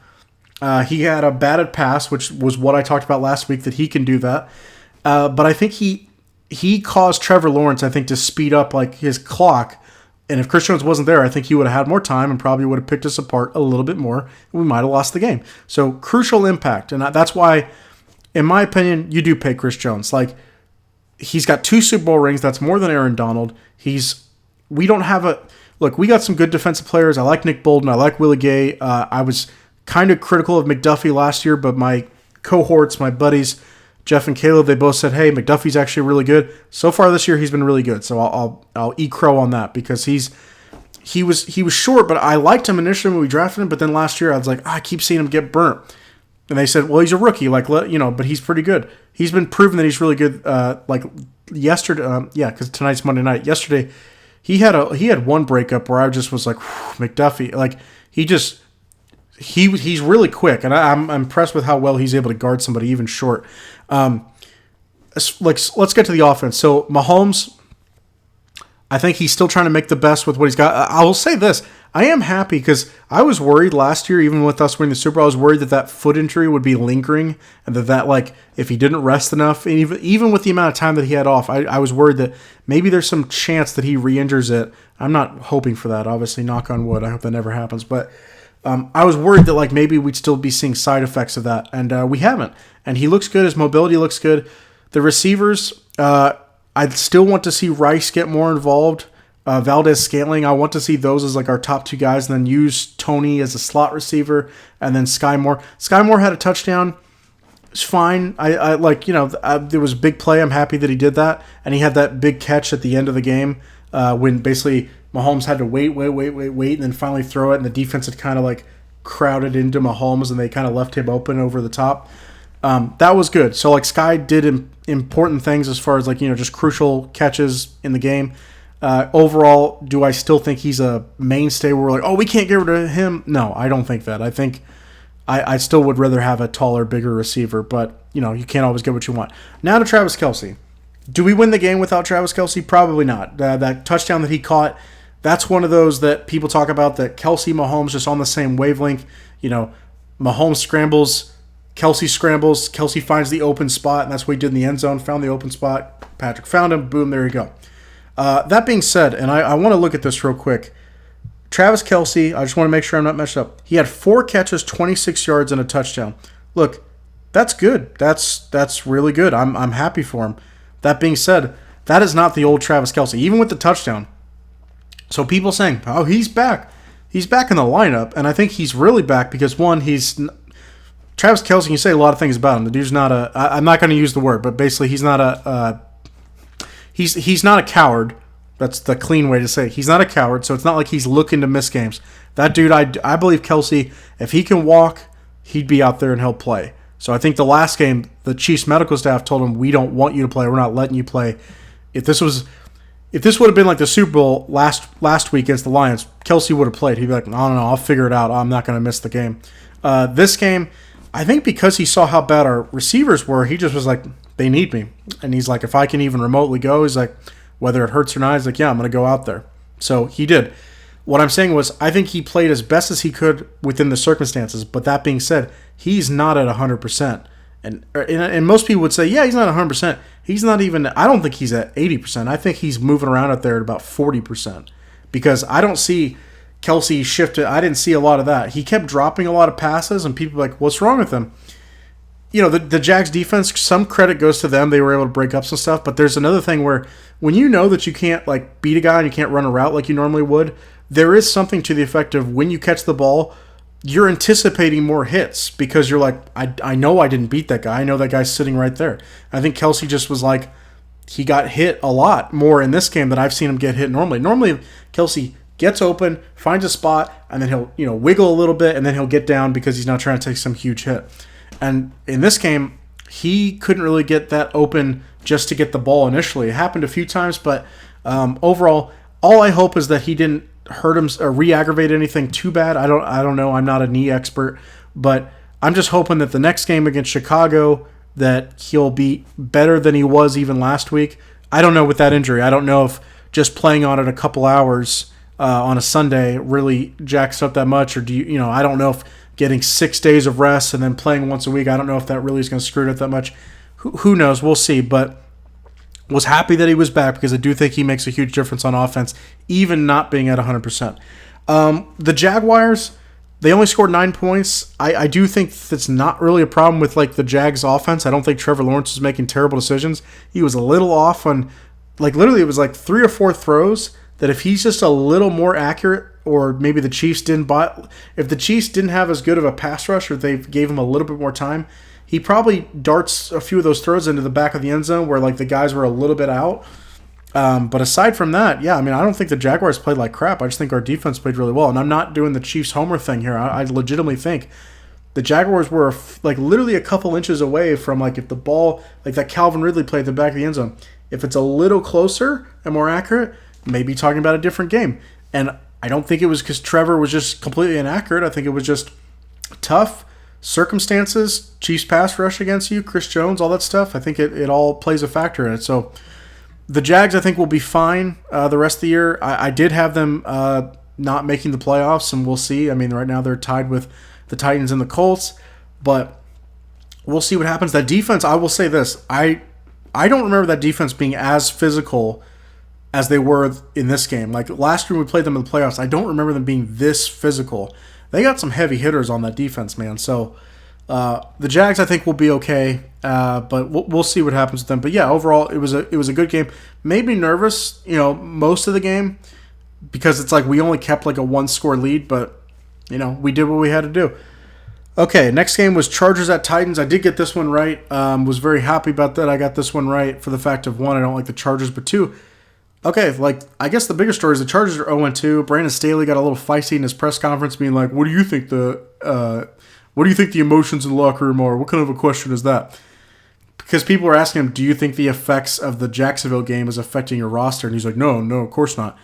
S1: he had a batted pass, which was what I talked about last week, that he can do that. But I think he caused Trevor Lawrence, to speed up his clock. And if Chris Jones wasn't there, I think he would have had more time and probably would have picked us apart a little bit more. And we might have lost the game. So crucial impact. And that's why, in my opinion, you do pay Chris Jones. He's got 2 Super Bowl rings. That's more than Aaron Donald. We don't have we got some good defensive players. I like Nick Bolton. I like Willie Gay. I was kind of critical of McDuffie last year, but my cohorts, my buddies, Jeff and Caleb, they both said, hey, McDuffie's actually really good. So far this year, he's been really good. So I'll eat crow on that because he was short, but I liked him initially when we drafted him. But then last year, I was I keep seeing him get burnt. And they said, well, he's a rookie, but he's pretty good. He's been proven that he's really good. Yesterday, because tonight's Monday night. Yesterday, he had one breakup where I just was McDuffie, he's really quick, and I'm impressed with how well he's able to guard somebody even short. Let's get to the offense. So Mahomes, I think he's still trying to make the best with what he's got. I will say this. I am happy because I was worried last year, even with us winning the Super Bowl, I was worried that foot injury would be lingering and that like, if he didn't rest enough, and even with the amount of time that he had off, I was worried that maybe there's some chance that he re-injures it. I'm not hoping for that, obviously, knock on wood. I hope that never happens. But I was worried that like maybe we'd still be seeing side effects of that, and we haven't. And he looks good. His mobility looks good. The receivers, I still want to see Rice get more involved. Valdez-Scantling, I want to see those as like our top two guys, and then use Tony as a slot receiver, and then Sky Moore. Sky Moore had a touchdown. It's fine. I like, there was a big play. I'm happy that he did that, and he had that big catch at the end of the game when basically Mahomes had to wait, and then finally throw it, and the defense had kind of like crowded into Mahomes, and they kind of left him open over the top. That was good. So like Sky did important things as far as like, just crucial catches in the game. Overall, do I still think he's a mainstay where we're like, oh, we can't get rid of him? No, I don't think that. I think I still would rather have a taller, bigger receiver, but you can't always get what you want. Now to Travis Kelce. Do we win the game without Travis Kelce? Probably not. That touchdown that he caught, that's one of those that people talk about, that Kelce, Mahomes just on the same wavelength. Mahomes scrambles, Kelce scrambles, Kelce finds the open spot, and that's what he did in the end zone, found the open spot, Patrick found him, boom, there you go. That being said, and I want to look at this real quick, Travis Kelce, I just want to make sure I'm not messed up. He had 4 catches, 26 yards, and a touchdown. Look, that's good. That's really good. I'm happy for him. That being said, that is not the old Travis Kelce, even with the touchdown. So people saying, oh, he's back. He's back in the lineup, and I think he's really back because, one, Travis Kelce, you say a lot of things about him. The dude's not I'm not going to use the word, but basically he's not he's not a coward. That's the clean way to say it. He's not a coward, so it's not like he's looking to miss games. That dude, I believe Kelce, if he can walk, he'd be out there and he'll play. So I think the last game, the Chiefs medical staff told him, we don't want you to play. We're not letting you play. If this would have been like the Super Bowl last week against the Lions, Kelce would have played. He'd be like, no, I'll figure it out. I'm not going to miss the game. This game, I think because he saw how bad our receivers were, he just was like, they need me. And he's like, if I can even remotely go, he's like, whether it hurts or not, he's like, yeah, I'm going to go out there. So he did. What I'm saying was, I think he played as best as he could within the circumstances. But that being said, he's not at 100%. And most people would say, yeah, he's not 100%. He's not even, I don't think he's at 80%. I think he's moving around out there at about 40%. Because I don't see Kelce shifted. I didn't see a lot of that. He kept dropping a lot of passes, and people were like, what's wrong with him? The Jags defense, some credit goes to them. They were able to break up some stuff. But there's another thing where when you know that you can't like beat a guy and you can't run a route like you normally would, there is something to the effect of when you catch the ball, you're anticipating more hits because you're like, I know I didn't beat that guy. I know that guy's sitting right there. I think Kelce just was like, he got hit a lot more in this game than I've seen him get hit normally. Normally, Kelce gets open, finds a spot, and then he'll wiggle a little bit, and then he'll get down because he's not trying to take some huge hit. And in this game, he couldn't really get that open just to get the ball initially. It happened a few times, but overall, all I hope is that he didn't hurt him or re-aggravate anything too bad. I don't know. I'm not a knee expert, but I'm just hoping that the next game against Chicago that he'll be better than he was even last week. I don't know with that injury. I don't know if just playing on it a couple hours on a Sunday really jacks up that much, or do you I don't know if getting 6 days of rest and then playing once a week, I don't know if that really is going to screw it up that much. Who knows? We'll see. But was happy that he was back because I do think he makes a huge difference on offense, even not being at 100%. The Jaguars, they only scored 9 points. I do think that's not really a problem with like the Jags offense. I don't think Trevor Lawrence was making terrible decisions. He was a little off on, like literally it was like 3 or 4 throws that if he's just a little more accurate, or maybe the Chiefs if the Chiefs didn't have as good of a pass rush, or they gave him a little bit more time, he probably darts a few of those throws into the back of the end zone where like the guys were a little bit out. But aside from that, yeah, I mean, I don't think the Jaguars played like crap. I just think our defense played really well. And I'm not doing the Chiefs homer thing here. I legitimately think the Jaguars were like literally a couple inches away from like if the ball, like that Calvin Ridley play at the back of the end zone, if it's a little closer and more accurate, maybe talking about a different game. And I don't think it was because Trevor was just completely inaccurate. I think it was just tough circumstances, Chiefs pass rush against you, Chris Jones, all that stuff. I think it all plays a factor in it. So The Jags, I think, will be fine the rest of the year. I did have them not making the playoffs, and we'll see. I mean, right now they're tied with the Titans and the Colts, but we'll see what happens. That defense, I will say this. I don't remember that defense being as physical as they were in this game. Like last year when we played them in the playoffs, I don't remember them being this physical. They got some heavy hitters on that defense, man. So the Jags, I think, will be okay, but we'll see what happens with them. But yeah, overall, it was a good game. Made me nervous, most of the game because it's like we only kept like a 1-score lead, but we did what we had to do. Okay, next game was Chargers at Titans. I did get this one right. Was very happy about that. I got this one right for the fact of, one, I don't like the Chargers, but two, okay, I guess the bigger story is the Chargers are 0-2. Brandon Staley got a little feisty in his press conference, being like, "What do you think the emotions in the locker room are? What kind of a question is that?" Because people were asking him, "Do you think the effects of the Jacksonville game is affecting your roster?" And he's like, "No, of course not."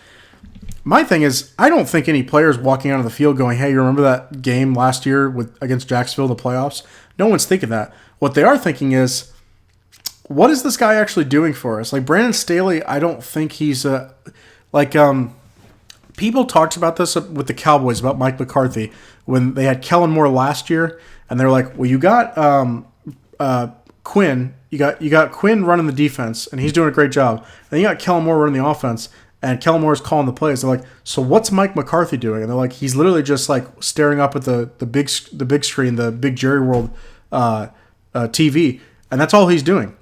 S1: My thing is, I don't think any players walking out of the field going, "Hey, you remember that game last year against Jacksonville in the playoffs?" No one's thinking that. What they are thinking is, what is this guy actually doing for us? Like Brandon Staley, I don't think he's people talked about this with the Cowboys about Mike McCarthy when they had Kellen Moore last year, and they're like, "Well, you got Quinn, you got Quinn running the defense, and he's doing a great job. Then you got Kellen Moore running the offense, and Kellen Moore is calling the plays." They're like, "So what's Mike McCarthy doing?" And they're like, "He's literally just like staring up at the big screen, the big Jerry World TV, and that's all he's doing."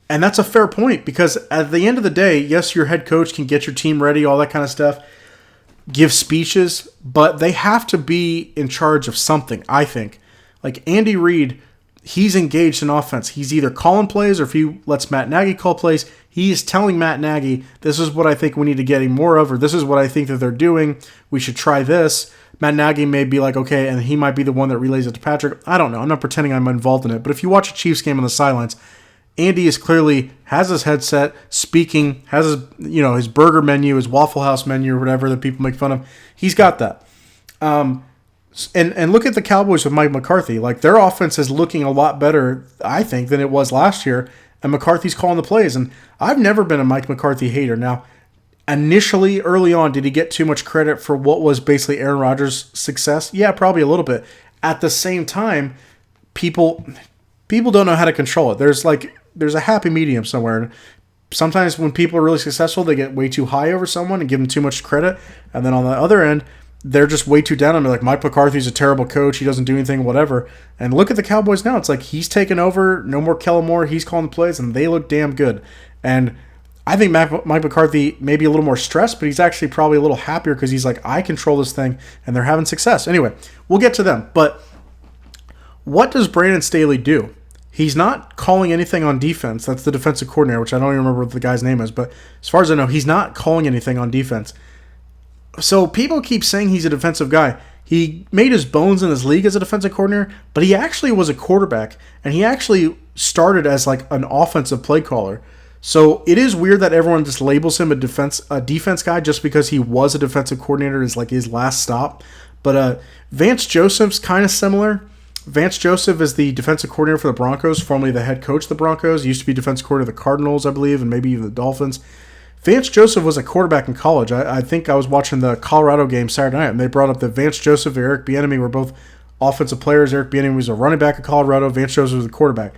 S1: And that's a fair point, because at the end of the day, yes, your head coach can get your team ready, all that kind of stuff, give speeches, but they have to be in charge of something, I think. Like Andy Reid, he's engaged in offense. He's either calling plays, or if he lets Matt Nagy call plays, he is telling Matt Nagy, "This is what I think we need to get more of," or "This is what I think that they're doing. We should try this." Matt Nagy may be like, "Okay," and he might be the one that relays it to Patrick. I don't know. I'm not pretending I'm involved in it. But if you watch a Chiefs game on the sidelines, Andy is clearly has his headset, speaking, has his his burger menu, his Waffle House menu, or whatever that people make fun of. He's got that. And look at the Cowboys with Mike McCarthy. Like their offense is looking a lot better, I think, than it was last year. And McCarthy's calling the plays. And I've never been a Mike McCarthy hater. Now, initially, early on, did he get too much credit for what was basically Aaron Rodgers' success? Yeah, probably a little bit. At the same time, people don't know how to control it. There's a happy medium somewhere. Sometimes when people are really successful, they get way too high over someone and give them too much credit. And then on the other end, they're just way too down on me. Like, Mike McCarthy's a terrible coach. He doesn't do anything, whatever. And look at the Cowboys now. It's like he's taken over. No more Kellen Moore. He's calling the plays, and they look damn good. And I think Mike McCarthy may be a little more stressed, but he's actually probably a little happier because he's like, I control this thing, and they're having success. Anyway, we'll get to them. But what does Brandon Staley do? He's not calling anything on defense. That's the defensive coordinator, which I don't even remember what the guy's name is. But as far as I know, he's not calling anything on defense. So people keep saying he's a defensive guy. He made his bones in this league as a defensive coordinator, but he actually was a quarterback, and he actually started as like an offensive play caller. So it is weird that everyone just labels him a defense guy just because he was a defensive coordinator is like his last stop. But Vance Joseph's kind of similar. Vance Joseph is the defensive coordinator for the Broncos, formerly the head coach of the Broncos. He used to be defensive coordinator of the Cardinals, I believe, and maybe even the Dolphins. Vance Joseph was a quarterback in college. I think I was watching the Colorado game Saturday night, and they brought up that Vance Joseph and Eric Bieniemy were both offensive players. Eric Bieniemy was a running back at Colorado. Vance Joseph was a quarterback.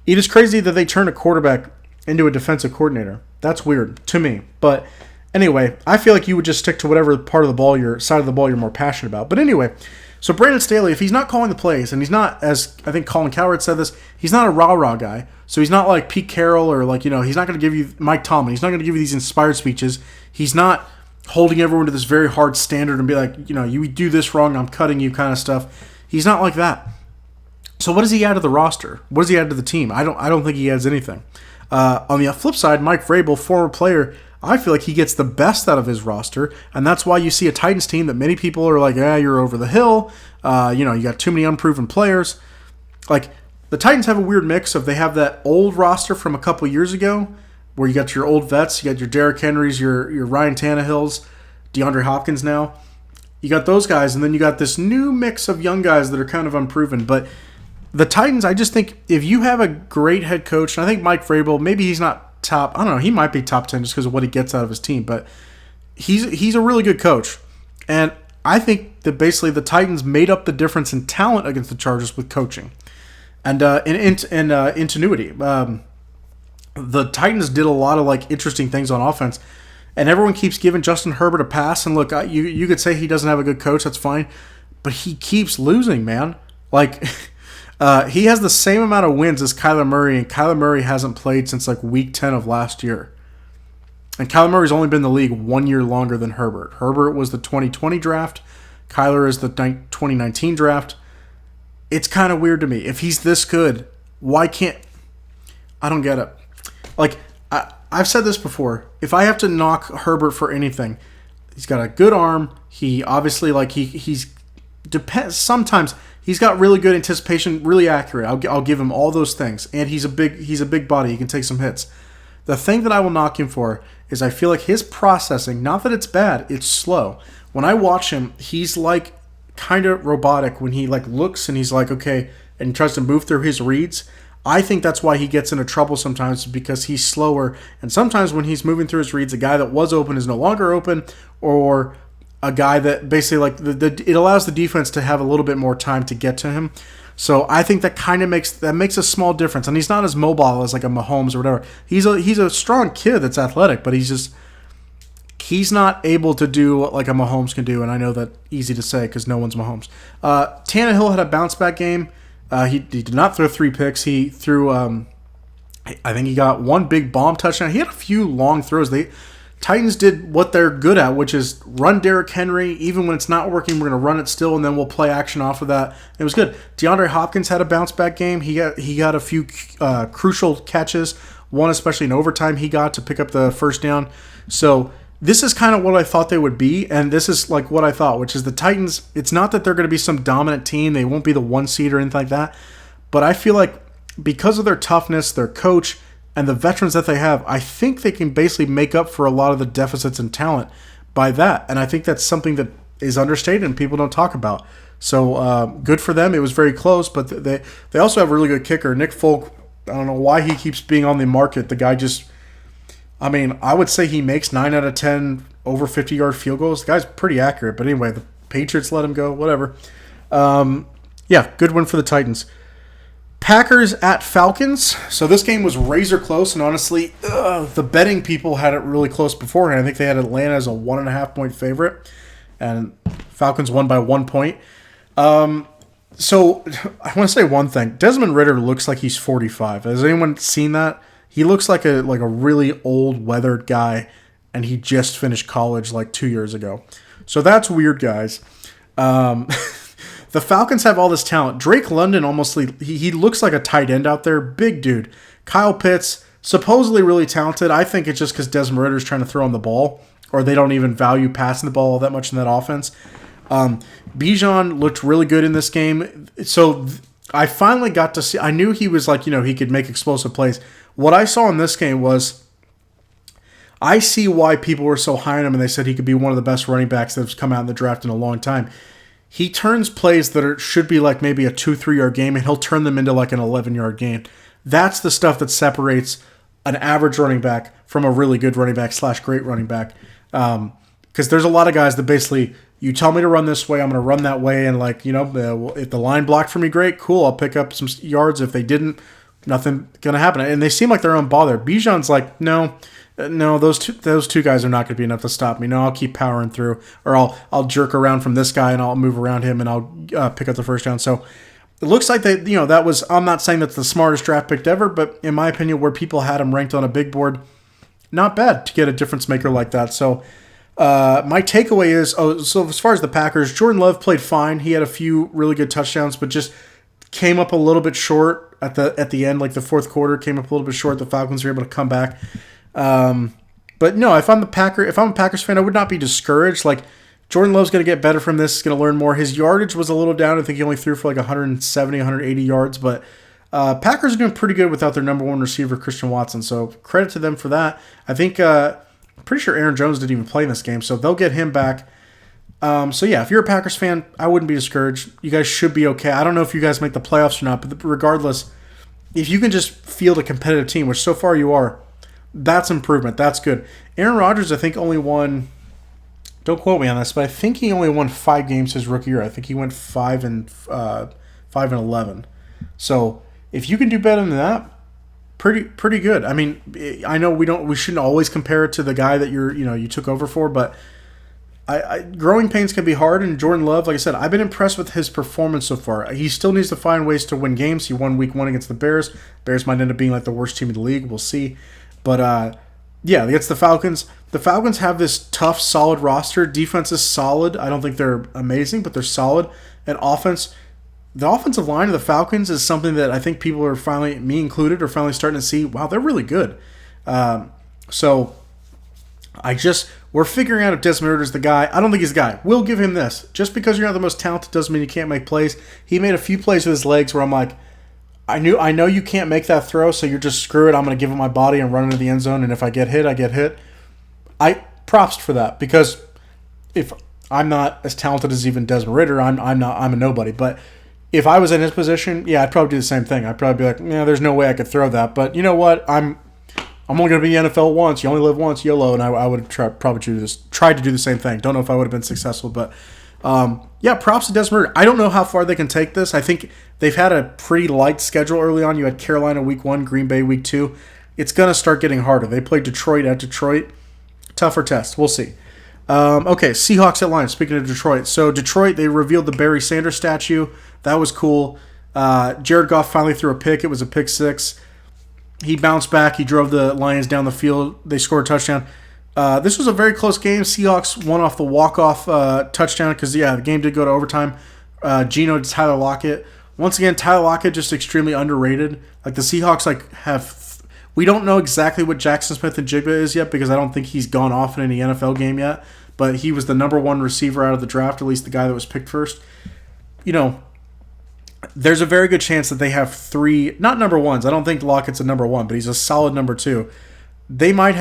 S1: It is crazy that they turned a quarterback into a defensive coordinator. That's weird to me. But anyway, I feel like you would just stick to whatever part of the ball, your side of the ball you're more passionate about. But anyway, so Brandon Staley, if he's not calling the plays, and he's not, as I think Colin Cowherd said this, he's not a rah-rah guy. So he's not like Pete Carroll or like, he's not going to give you Mike Tomlin. He's not going to give you these inspired speeches. He's not holding everyone to this very hard standard and be like, you do this wrong, I'm cutting you kind of stuff. He's not like that. So what does he add to the roster? What does he add to the team? I don't think he adds anything. On the flip side, Mike Vrabel, former player, I feel like he gets the best out of his roster, and that's why you see a Titans team that many people are like, you're over the hill. You got too many unproven players. Like, the Titans have a weird mix of they have that old roster from a couple years ago where you got your old vets, you got your Derrick Henrys, your Ryan Tannehills, DeAndre Hopkins now. You got those guys, and then you got this new mix of young guys that are kind of unproven. But the Titans, I just think if you have a great head coach, and I think Mike Vrabel, maybe he's not top. I don't know. He might be top 10 just because of what he gets out of his team, but he's a really good coach, and I think that basically the Titans made up the difference in talent against the Chargers with coaching and ingenuity. The Titans did a lot of like interesting things on offense, and everyone keeps giving Justin Herbert a pass. And look, you could say he doesn't have a good coach. That's fine, but he keeps losing, man. Like he has the same amount of wins as Kyler Murray, and Kyler Murray hasn't played since like week 10 of last year. And Kyler Murray's only been in the league 1 year longer than Herbert. Herbert was the 2020 draft. Kyler is the 2019 draft. It's kind of weird to me. If he's this good, why can't... I don't get it. Like, I've said this before. If I have to knock Herbert for anything, he's got a good arm. He obviously, like, he's... Sometimes he's got really good anticipation, really accurate. I'll give him all those things. And he's a big body. He can take some hits. The thing that I will knock him for is I feel like his processing, not that it's bad, it's slow. When I watch him, he's like kind of robotic when he like looks and he's like, okay, and tries to move through his reads. I think that's why he gets into trouble sometimes, because he's slower. And sometimes when he's moving through his reads, a guy that was open is no longer open, or a guy that basically like it allows the defense to have a little bit more time to get to him. So I think that kind of makes a small difference, and he's not as mobile as like a Mahomes or whatever. He's a strong kid that's athletic, but he's not able to do what like a Mahomes can do, and I know that easy to say because no one's Mahomes. Tannehill had a bounce back game. He did not throw 3 picks. He threw I think he got 1 big bomb touchdown. He had a few long throws. Titans did what they're good at, which is run Derrick Henry. Even when it's not working, we're going to run it still, and then we'll play action off of that. It was good. DeAndre Hopkins had a bounce-back game. He got a few crucial catches, one especially in overtime he got to pick up the first down. So this is kind of what I thought they would be, and this is like what I thought, which is the Titans, it's not that they're going to be some dominant team. They won't be the 1 seed or anything like that, but I feel like because of their toughness, their coach, and the veterans that they have, I think they can basically make up for a lot of the deficits in talent by that. And I think that's something that is understated and people don't talk about. So good for them. It was very close, but they also have a really good kicker. Nick Folk, I don't know why he keeps being on the market. The guy just, I mean, I would say he makes 9 out of 10 over 50-yard field goals. The guy's pretty accurate. But anyway, the Patriots let him go, whatever. Yeah, good win for the Titans. Packers at Falcons. So this game was razor close, and honestly, the betting people had it really close beforehand. I think they had Atlanta as a 1.5-point favorite, and Falcons won by 1 point. So I want to say one thing. Desmond Ridder looks like he's 45. Has anyone seen that? He looks like a really old, weathered guy, and he just finished college like 2 years ago. So that's weird, guys. The Falcons have all this talent. Drake London he looks like a tight end out there. Big dude. Kyle Pitts, supposedly really talented. I think it's just because Desmond Ridder's trying to throw him the ball, or they don't even value passing the ball all that much in that offense. Bijan looked really good in this game. So I finally got to see. I knew he was he could make explosive plays. What I saw in this game was, I see why people were so high on him and they said he could be one of the best running backs that has come out in the draft in a long time. He turns plays that should be like maybe a 2-3 yard game, and he'll turn them into like an 11-yard game. That's the stuff that separates an average running back from a really good running back / great running back. Because there's a lot of guys that basically, you tell me to run this way, I'm going to run that way, and if the line blocked for me, great, cool, I'll pick up some yards. If they didn't, nothing going to happen. And they seem like they're unbothered. Bijan's like, no, those two guys are not going to be enough to stop me. No, I'll keep powering through, or I'll jerk around from this guy and I'll move around him and I'll pick up the first down. So it looks like that was. I'm not saying that's the smartest draft pick ever, but in my opinion, where people had him ranked on a big board, not bad to get a difference maker like that. So my takeaway is, so as far as the Packers, Jordan Love played fine. He had a few really good touchdowns, but just came up a little bit short at the end, like the fourth quarter, came up a little bit short. The Falcons were able to come back. But no, if I'm a Packers fan, I would not be discouraged. Like, Jordan Love's going to get better from this. He's going to learn more. His yardage was a little down. I think he only threw for like 170, 180 yards. But Packers are doing pretty good without their number 1 receiver, Christian Watson. So credit to them for that. I think, I'm pretty sure Aaron Jones didn't even play in this game, so they'll get him back. So yeah, if you're a Packers fan, I wouldn't be discouraged. You guys should be okay. I don't know if you guys make the playoffs or not, but regardless, if you can just field a competitive team, which so far you are, That's improvement. That's good. Aaron Rodgers, I think, only won. Don't quote me on this, but I think he only won 5 games his rookie year. I think he went 5-11. So if you can do better than that, pretty good. I mean, I know we shouldn't always compare it to the guy that you took over for, but growing pains can be hard. And Jordan Love, like I said, I've been impressed with his performance so far. He still needs to find ways to win games. He won week 1 against the Bears. Bears might end up being like the worst team in the league. We'll see. But yeah, against the Falcons have this tough, solid roster. Defense is solid. I don't think they're amazing, but they're solid. And offense, the offensive line of the Falcons is something that I think people are finally, me included, are finally starting to see. Wow, they're really good. So we're figuring out if Desmond Ridder's the guy. I don't think he's the guy. We'll give him this. Just because you're not the most talented doesn't mean you can't make plays. He made a few plays with his legs where I'm like, I know you can't make that throw, so you're just screw it. I'm going to give it my body and run into the end zone, and if I get hit, I get hit. Props for that, because if I'm not as talented as even Desmond Ridder, I'm a nobody. But if I was in his position, yeah, I'd probably do the same thing. I'd probably be like, yeah, there's no way I could throw that. But you know what? I'm only going to be in the NFL once. You only live once, YOLO, and I would have tried to do the same thing. Don't know if I would have been successful, but yeah, props to Desmond Ridder. I don't know how far they can take this. I think they've had a pretty light schedule early on. You had Carolina week 1, Green Bay week 2. It's going to start getting harder. They played Detroit at Detroit. Tougher test. We'll see. Okay, Seahawks at Lions. Speaking of Detroit. So Detroit, they revealed the Barry Sanders statue. That was cool. Jared Goff finally threw a pick. It was a pick 6. He bounced back. He drove the Lions down the field. They scored a touchdown. This was a very close game. Seahawks won off the walk-off touchdown because, yeah, the game did go to overtime. Geno to Tyler Lockett. Once again, Tyler Lockett just extremely underrated. Like, the Seahawks we don't know exactly what Jackson Smith-Njigba is yet because I don't think he's gone off in any NFL game yet. But he was the number 1 receiver out of the draft, at least the guy that was picked first. There's a very good chance that they have 3, not number 1s. I don't think Lockett's a number 1, but he's a solid number 2. They might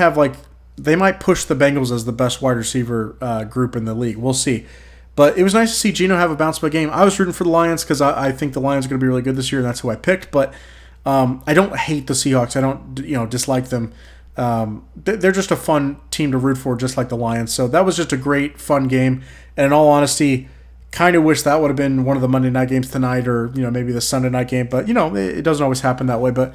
S1: push the Bengals as the best wide receiver group in the league. We'll see. But it was nice to see Geno have a bounce-back game. I was rooting for the Lions because I think the Lions are going to be really good this year, and that's who I picked. But I don't hate the Seahawks. I don't dislike them. They're just a fun team to root for, just like the Lions. So that was just a great, fun game. And in all honesty, kind of wish that would have been one of the Monday night games tonight or maybe the Sunday night game. But, it doesn't always happen that way. But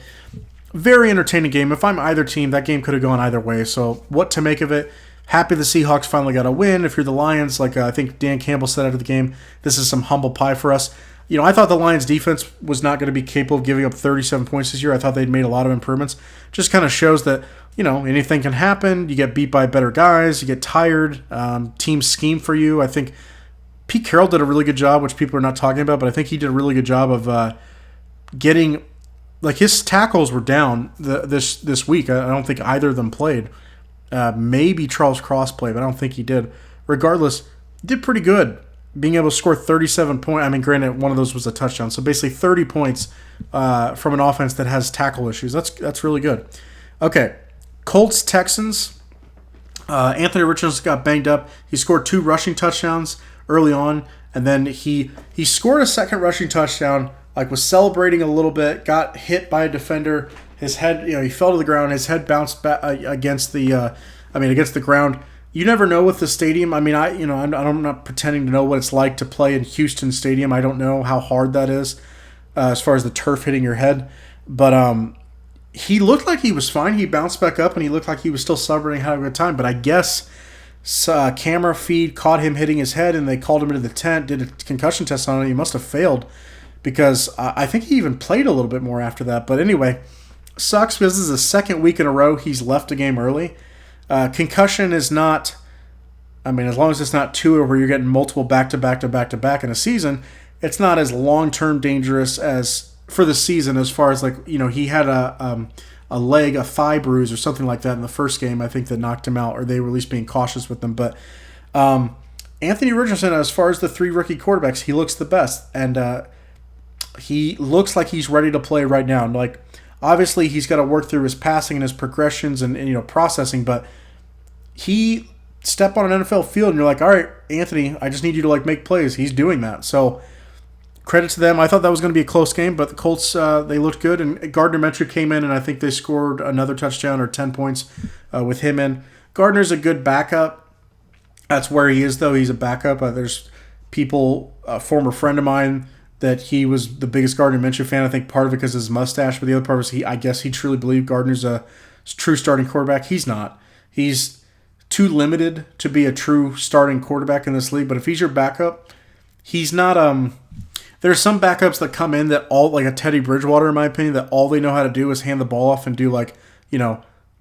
S1: very entertaining game. If I'm either team, that game could have gone either way. So what to make of it? Happy the Seahawks finally got a win. If you're the Lions, like I think Dan Campbell said after the game, this is some humble pie for us. I thought the Lions defense was not going to be capable of giving up 37 points this year. I thought they'd made a lot of improvements. Just kind of shows that, anything can happen. You get beat by better guys. You get tired. Teams scheme for you. I think Pete Carroll did a really good job, which people are not talking about, but I think he did a really good job of getting, like, his tackles were down this week. I don't think either of them played. Maybe Charles Cross played, but I don't think he did. Regardless, did pretty good. Being able to score 37 points. I mean, granted, one of those was a touchdown. So basically 30 points from an offense that has tackle issues. That's really good. Okay, Colts, Texans. Anthony Richardson got banged up. He scored 2 rushing touchdowns early on, and then he scored a second rushing touchdown, was celebrating a little bit, got hit by a defender. His head, he fell to the ground. His head bounced back against the ground. You never know with the stadium. I mean, I'm not pretending to know what it's like to play in Houston Stadium. I don't know how hard that is as far as the turf hitting your head. But he looked like he was fine. He bounced back up, and he looked like he was still celebrating, having a good time. But I guess camera feed caught him hitting his head, and they called him into the tent, did a concussion test on it. He must have failed because I think he even played a little bit more after that. But anyway, sucks because this is the second week in a row he's left a game early. Concussion is not, as long as it's not 2 where you're getting multiple back-to-back in a season, it's not as long-term dangerous as for the season as far as he had a thigh bruise or something like that in the first game, I think, that knocked him out, or they were at least being cautious with them. But Anthony Richardson, as far as the 3 rookie quarterbacks, he looks the best, and he looks like he's ready to play right now. And obviously, he's got to work through his passing and his progressions and processing, but he stepped on an NFL field and you're like, all right, Anthony, I just need you to make plays. He's doing that. So credit to them. I thought that was going to be a close game, but the Colts, they looked good, and Gardner Minshew came in, and I think they scored another touchdown or 10 points with him in. Gardner's a good backup. That's where he is, though. He's a backup. There's people, a former friend of mine, that he was the biggest Gardner Minshew fan. I think part of it because of his mustache, but the other part was I guess he truly believed Gardner's a true starting quarterback. He's not. He's too limited to be a true starting quarterback in this league, but if he's your backup, he's not there's some backups that come in that all, like a Teddy Bridgewater in my opinion, that all they know how to do is hand the ball off and do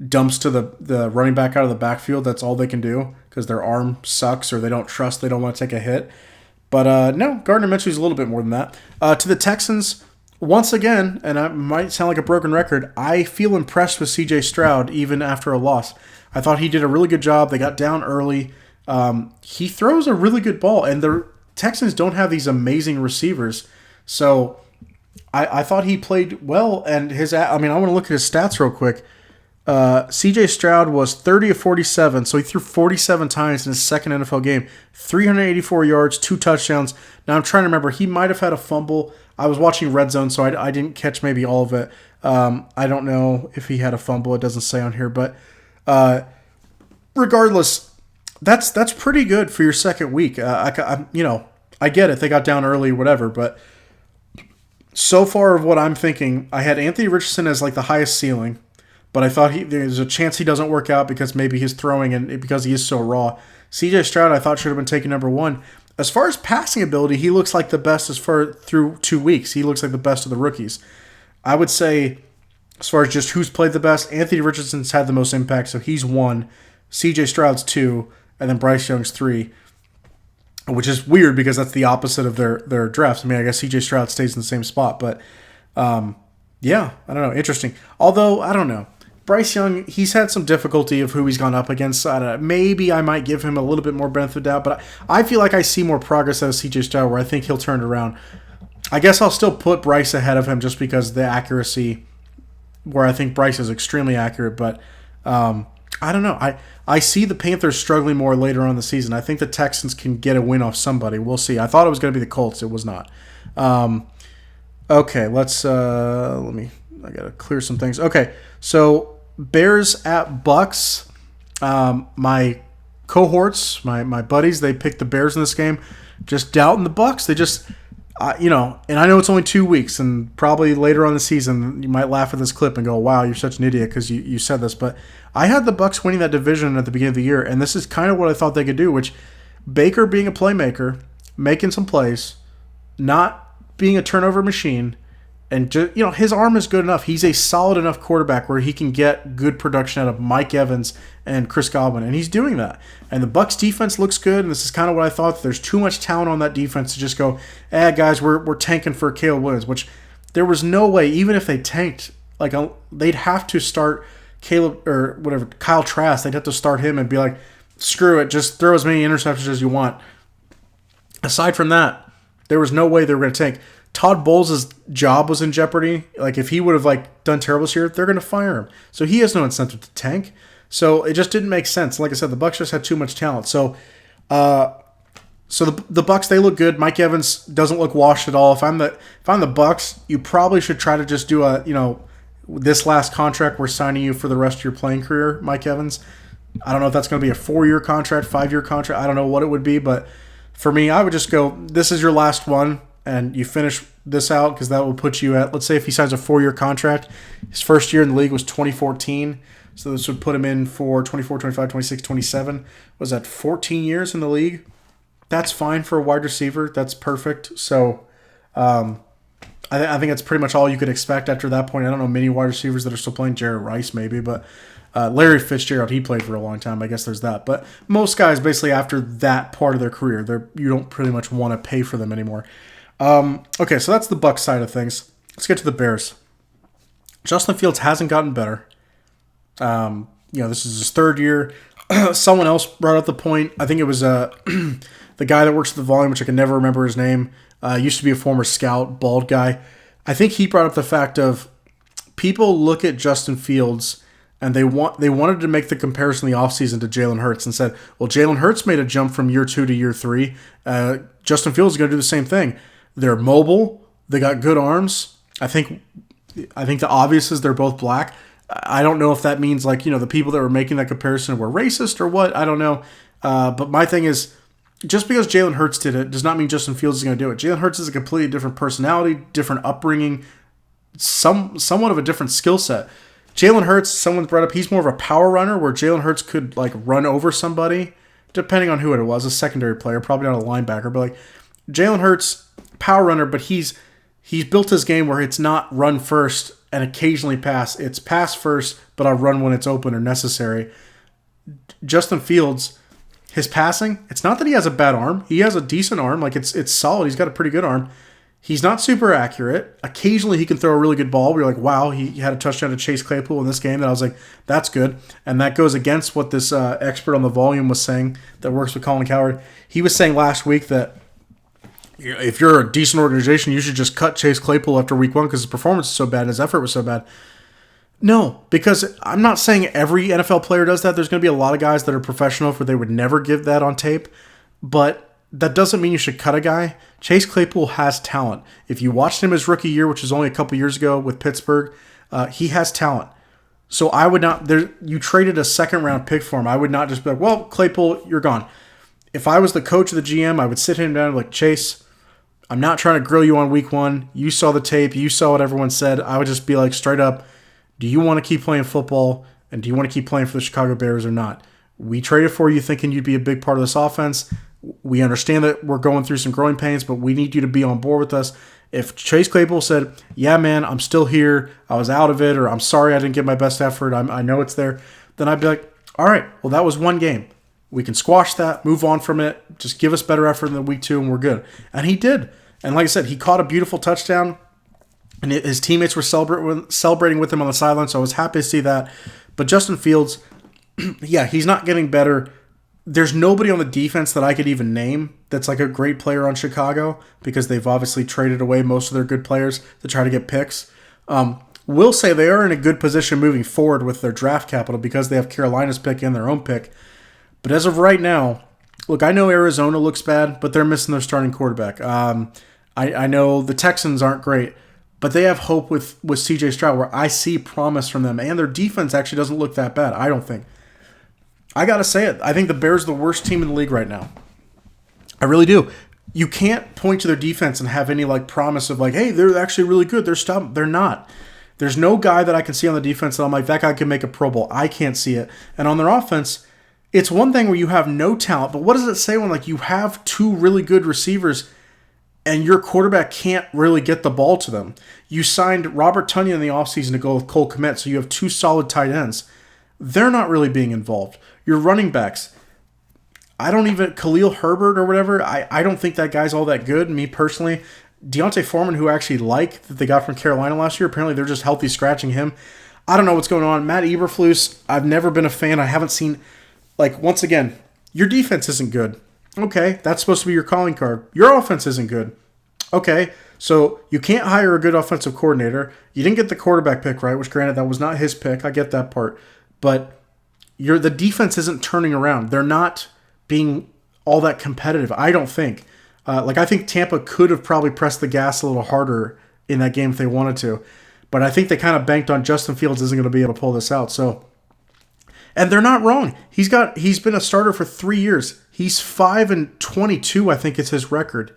S1: dumps to the running back out of the backfield. That's all they can do because their arm sucks or they don't want to take a hit. But no, Gardner Minshew's a little bit more than that. To the Texans, once again, and I might sound like a broken record, I feel impressed with C.J. Stroud even after a loss. I thought he did a really good job. They got down early. He throws a really good ball, and the Texans don't have these amazing receivers. So I thought he played well, and I want to look at his stats real quick. C.J. Stroud was 30 of 47, so he threw 47 times in his second NFL game. 384 yards, 2 touchdowns. Now I'm trying to remember. He might have had a fumble. I was watching Red Zone, so I didn't catch maybe all of it. I don't know if he had a fumble. It doesn't say on here, but regardless, that's pretty good for your second week. I get it. They got down early, whatever, but so far of what I'm thinking, I had Anthony Richardson as like the highest ceiling. But I thought there's a chance he doesn't work out because maybe his throwing and because he is so raw. C.J. Stroud, I thought should have been taken number 1. As far as passing ability, he looks like the best through 2 weeks. He looks like the best of the rookies. I would say, as far as just who's played the best, Anthony Richardson's had the most impact, so he's 1. C.J. Stroud's 2, and then Bryce Young's 3. Which is weird because that's the opposite of their drafts. I mean, I guess C.J. Stroud stays in the same spot, but yeah, I don't know. Interesting. Although, I don't know. Bryce Young, he's had some difficulty of who he's gone up against. Maybe I might give him a little bit more benefit of doubt, but I feel like I see more progress out of CJ Stroud where I think he'll turn it around. I guess I'll still put Bryce ahead of him just because of the accuracy, where I think Bryce is extremely accurate, but I don't know. I see the Panthers struggling more later on in the season. I think the Texans can get a win off somebody. We'll see. I thought it was going to be the Colts. It was not. Okay, I got to clear some things. Okay, so Bears at Bucks. My cohorts, my buddies, they picked the Bears in this game. Just doubting the Bucks. They just, and I know it's only 2 weeks, and probably later on in the season you might laugh at this clip and go, "Wow, you're such an idiot," because you said this. But I had the Bucks winning that division at the beginning of the year, and this is kind of what I thought they could do. Which Baker being a playmaker, making some plays, not being a turnover machine. And just, his arm is good enough. He's a solid enough quarterback where he can get good production out of Mike Evans and Chris Godwin, and he's doing that. And the Bucs defense looks good, and this is kind of what I thought. There's too much talent on that defense to just go, guys, we're tanking for Caleb Williams, which there was no way, even if they tanked, they'd have to start Kyle Trask. They'd have to start him and be like, screw it, just throw as many interceptions as you want. Aside from that, there was no way they were going to tank. Todd Bowles' job was in jeopardy. Like, if he would have done terrible this year, they're going to fire him. So he has no incentive to tank. So it just didn't make sense. Like I said, the Bucs just had too much talent. So, the Bucs, they look good. Mike Evans doesn't look washed at all. If I'm the Bucs, you probably should try to just do this last contract, we're signing you for the rest of your playing career, Mike Evans. I don't know if that's going to be a 4-year contract, 5-year contract. I don't know what it would be, but for me, I would just go, this is your last one. And you finish this out because that will put you at, let's say if he signs a 4-year contract, his first year in the league was 2014. So this would put him in for 24, 25, 26, 27. Was that 14 years in the league? That's fine for a wide receiver. That's perfect. So I think that's pretty much all you could expect after that point. I don't know many wide receivers that are still playing. Jerry Rice maybe, but Larry Fitzgerald, he played for a long time. I guess there's that. But most guys, basically after that part of their career, you don't pretty much want to pay for them anymore. Okay, so that's the Bucs side of things. Let's get to the Bears. Justin Fields hasn't gotten better. This is his 3rd year. Someone else brought up the point. I think it was the guy that works at the Volume, which I can never remember his name. Used to be a former scout, bald guy. I think he brought up the fact of people look at Justin Fields and they wanted to make the comparison in the offseason to Jalen Hurts and said, well, Jalen Hurts made a jump from year 2 to year 3. Justin Fields is going to do the same thing. They're mobile. They got good arms. I think the obvious is they're both black. I don't know if that means like, the people that were making that comparison were racist or what. I don't know. But my thing is, just because Jalen Hurts did it does not mean Justin Fields is going to do it. Jalen Hurts is a completely different personality, different upbringing, somewhat of a different skill set. Jalen Hurts, someone brought up, he's more of a power runner where Jalen Hurts could like run over somebody, depending on who it was, a secondary player, probably not a linebacker, but like Jalen Hurts, power runner, but he's built his game where it's not run first and occasionally pass. It's pass first, but I'll run when it's open or necessary. Justin Fields, his passing, it's not that he has a bad arm. He has a decent arm. Like it's solid. He's got a pretty good arm. He's not super accurate. Occasionally he can throw a really good ball. We're like, wow, he had a touchdown to Chase Claypool in this game that I was like, that's good. And that goes against what this expert on the volume was saying that works with Colin Cowherd. He was saying last week that if you're a decent organization, you should just cut Chase Claypool after week 1 because his performance is so bad, his effort was so bad. No, because I'm not saying every NFL player does that. There's going to be a lot of guys that are professional where they would never give that on tape. But that doesn't mean you should cut a guy. Chase Claypool has talent. If you watched him his rookie year, which was only a couple years ago with Pittsburgh, he has talent. So I would not, you traded a second-round pick for him. I would not just be like, well, Claypool, you're gone. If I was the coach of the GM, I would sit him down and be like, Chase, I'm not trying to grill you on week 1. You saw the tape. You saw what everyone said. I would just be like, straight up, do you want to keep playing football, and do you want to keep playing for the Chicago Bears or not? We traded for you thinking you'd be a big part of this offense. We understand that we're going through some growing pains, but we need you to be on board with us. If Chase Claypool said, yeah, man, I'm still here, I was out of it, or I'm sorry I didn't give my best effort, I know it's there, then I'd be like, all right, well, that was one game. We can squash that, move on from it, just give us better effort in the week 2, and we're good. And he did. And like I said, he caught a beautiful touchdown, and his teammates were celebrating with him on the sideline, so I was happy to see that. But Justin Fields, yeah, he's not getting better. There's nobody on the defense that I could even name that's like a great player on Chicago because they've obviously traded away most of their good players to try to get picks. Will say they are in a good position moving forward with their draft capital because they have Carolina's pick and their own pick. But as of right now, look, I know Arizona looks bad, but they're missing their starting quarterback. I know the Texans aren't great, but they have hope with C.J. Stroud where I see promise from them. And their defense actually doesn't look that bad, I don't think. I got to say it. I think the Bears are the worst team in the league right now. I really do. You can't point to their defense and have any like promise of like, hey, they're actually really good. They're not. There's no guy that I can see on the defense that I'm like, that guy can make a Pro Bowl. I can't see it. And on their offense, it's one thing where you have no talent, but what does it say when like you have 2 really good receivers and your quarterback can't really get the ball to them? You signed Robert Tonyan in the offseason to go with Cole Kmet, so you have 2 solid tight ends. They're not really being involved. Your running backs, Khalil Herbert or whatever, I don't think that guy's all that good. Me personally, Deontay Foreman, who I actually like that they got from Carolina last year, apparently they're just healthy scratching him. I don't know what's going on. Matt Eberflus, I've never been a fan. I haven't seen, like, once again, your defense isn't good. Okay, that's supposed to be your calling card. Your offense isn't good. Okay, so you can't hire a good offensive coordinator. You didn't get the quarterback pick right, which granted, that was not his pick. I get that part. But the defense isn't turning around. They're not being all that competitive, I don't think. I think Tampa could have probably pressed the gas a little harder in that game if they wanted to. But I think they kind of banked on Justin Fields isn't going to be able to pull this out. So, and they're not wrong. He's been a starter for 3 years. He's 5-22, I think it's his record.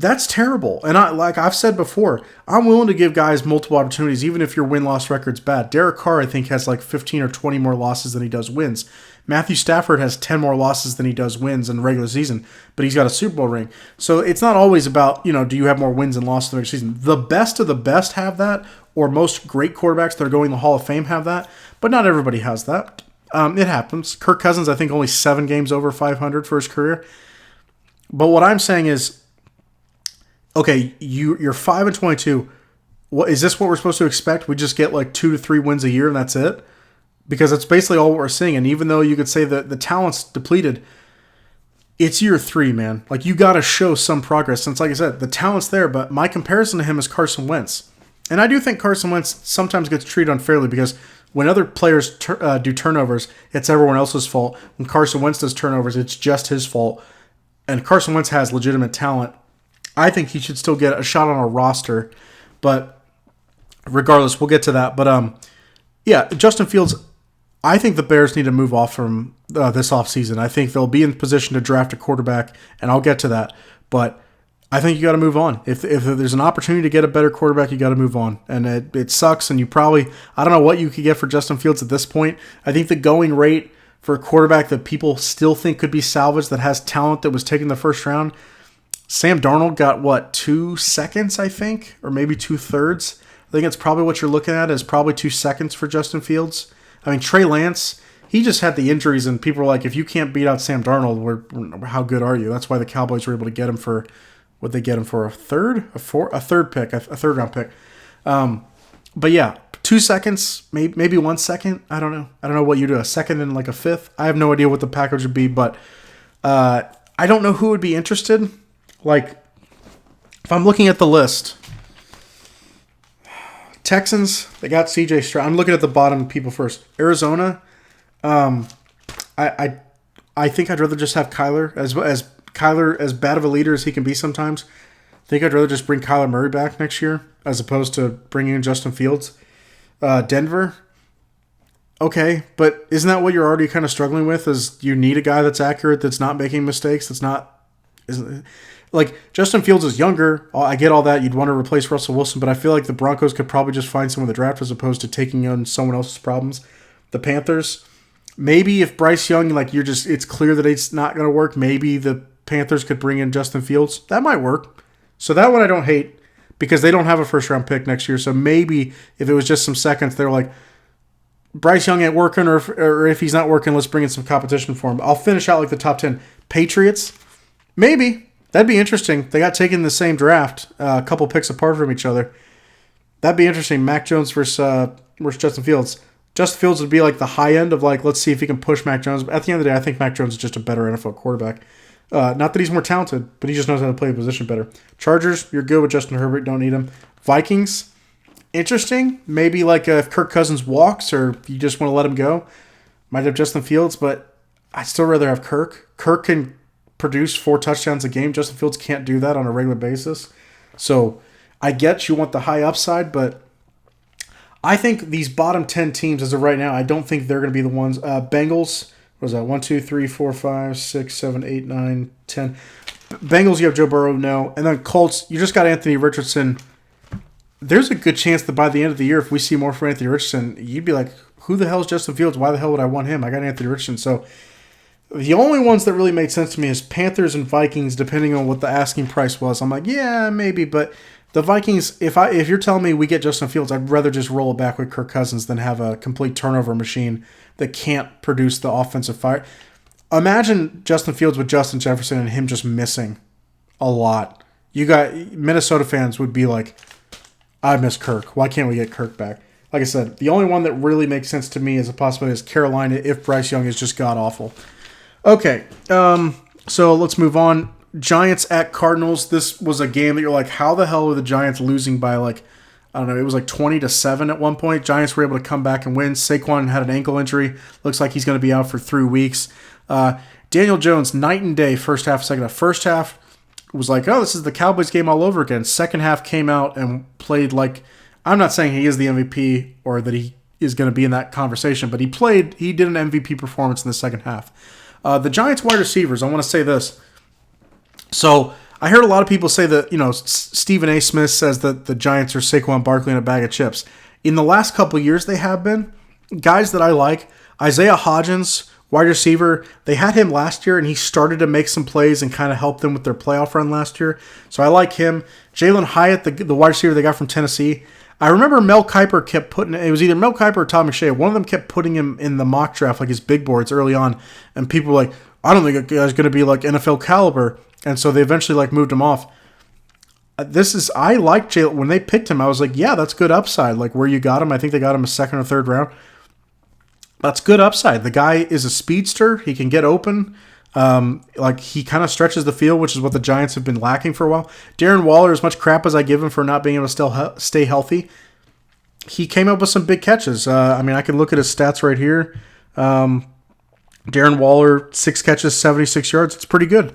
S1: That's terrible. And I've said before, I'm willing to give guys multiple opportunities, even if your win-loss record's bad. Derek Carr, I think, has like 15 or 20 more losses than he does wins. Matthew Stafford has 10 more losses than he does wins in the regular season, but he's got a Super Bowl ring. So it's not always about, do you have more wins and losses in the regular season. The best of the best have that, or most great quarterbacks that are going to the Hall of Fame have that, but not everybody has that. It happens. Kirk Cousins, I think, only 7 games over 500 for his career. But what I'm saying is, okay, you're 5-22. What is this? What we're supposed to expect? We just get like 2 to 3 wins a year and that's it, because that's basically all we're seeing. And even though you could say that the talent's depleted, it's year 3, man. Like, you got to show some progress. Since, like I said, the talent's there, but my comparison to him is Carson Wentz, and I do think Carson Wentz sometimes gets treated unfairly because when other players do turnovers, it's everyone else's fault. When Carson Wentz does turnovers, it's just his fault. And Carson Wentz has legitimate talent. I think he should still get a shot on a roster. But regardless, we'll get to that. But yeah, Justin Fields, I think the Bears need to move off from this offseason. I think they'll be in position to draft a quarterback, and I'll get to that. But I think you got to move on. If there's an opportunity to get a better quarterback, you got to move on. And it sucks, and you probably, I don't know what you could get for Justin Fields at this point. I think the going rate for a quarterback that people still think could be salvaged, that has talent, that was taken in the first round, Sam Darnold got, 2 seconds, I think, or maybe 2/3. I think it's probably what you're looking at is probably 2 seconds for Justin Fields. I mean, Trey Lance, he just had the injuries, and people were like, if you can't beat out Sam Darnold, how good are you? That's why the Cowboys were able to get him for, what they get him for, a third round pick. But yeah, 2 seconds, maybe 1 second. I don't know. I don't know what you do, a second and like a fifth. I have no idea what the package would be, but I don't know who would be interested. Like, if I'm looking at the list, Texans, they got C.J. Stroud. I'm looking at the bottom people first. Arizona, I think I'd rather just have Kyler, as Kyler, as bad of a leader as he can be sometimes. I think I'd rather just bring Kyler Murray back next year as opposed to bringing in Justin Fields. Denver, okay, but isn't that what you're already kind of struggling with? Is you need a guy that's accurate, that's not making mistakes, isn't like Justin Fields is younger. I get all that. You'd want to replace Russell Wilson, but I feel like the Broncos could probably just find someone in the draft as opposed to taking on someone else's problems. The Panthers, maybe if Bryce Young, it's clear that it's not going to work, maybe the Panthers could bring in Justin Fields. That might work. So that one I don't hate because they don't have a first-round pick next year. So maybe if it was just some seconds, they were like, Bryce Young ain't working, or if he's not working, let's bring in some competition for him. I'll finish out like the top 10. Patriots, maybe. That'd be interesting. They got taken in the same draft, a couple picks apart from each other. That'd be interesting. Mac Jones versus Justin Fields. Justin Fields would be like the high end of let's see if he can push Mac Jones. But at the end of the day, I think Mac Jones is just a better NFL quarterback. Not that he's more talented, but he just knows how to play the position better. Chargers, you're good with Justin Herbert. Don't need him. Vikings, interesting. Maybe if Kirk Cousins walks or you just want to let him go. Might have Justin Fields, but I'd still rather have Kirk. Kirk can produce 4 touchdowns a game. Justin Fields can't do that on a regular basis. So I get you want the high upside, but I think these bottom 10 teams as of right now, I don't think they're going to be the ones. Bengals, what was that? 1, 2, 3, 4, 5, 6, 7, 8, 9, 10. Bengals, you have Joe Burrow, no. And then Colts, you just got Anthony Richardson. There's a good chance that by the end of the year, if we see more from Anthony Richardson, you'd be like, who the hell is Justin Fields? Why the hell would I want him? I got Anthony Richardson. So the only ones that really made sense to me is Panthers and Vikings, depending on what the asking price was. I'm like, yeah, maybe, but the Vikings, if you're telling me we get Justin Fields, I'd rather just roll it back with Kirk Cousins than have a complete turnover machine that can't produce the offensive fire. Imagine Justin Fields with Justin Jefferson and him just missing a lot. You got Minnesota fans would be like, I miss Kirk. Why can't we get Kirk back? Like I said, the only one that really makes sense to me as a possibility is Carolina if Bryce Young is just god-awful. Okay, so let's move on. Giants at Cardinals. This was a game that you're like, how the hell are the Giants losing by I don't know, it was 20-7 at one point. Giants were able to come back and win. Saquon had an ankle injury. Looks like he's going to be out for 3 weeks. Daniel Jones, night and day, first half, second half. First half was like, oh, this is the Cowboys game all over again. Second half came out and played like, I'm not saying he is the MVP or that he is going to be in that conversation, but he did an MVP performance in the second half. The Giants wide receivers, I want to say this. So I heard a lot of people say that, Stephen A. Smith says that the Giants are Saquon Barkley and a bag of chips. In the last couple of years, they have been. Guys that I like, Isaiah Hodgins, wide receiver, they had him last year, and he started to make some plays and kind of help them with their playoff run last year. So I like him. Jalen Hyatt, the wide receiver they got from Tennessee. I remember Mel Kiper kept putting, it was either Mel Kiper or Tom McShay, one of them kept putting him in the mock draft, his big boards early on, and people were like, I don't think a guy's going to be NFL caliber. And so they eventually moved him off. I like Jalen. When they picked him, I was like, yeah, that's good upside. Where you got him, I think they got him a second or third round. That's good upside. The guy is a speedster. He can get open. He kind of stretches the field, which is what the Giants have been lacking for a while. Darren Waller, as much crap as I give him for not being able to still stay healthy, he came up with some big catches. I can look at his stats right here. Darren Waller, 6 catches, 76 yards. It's pretty good.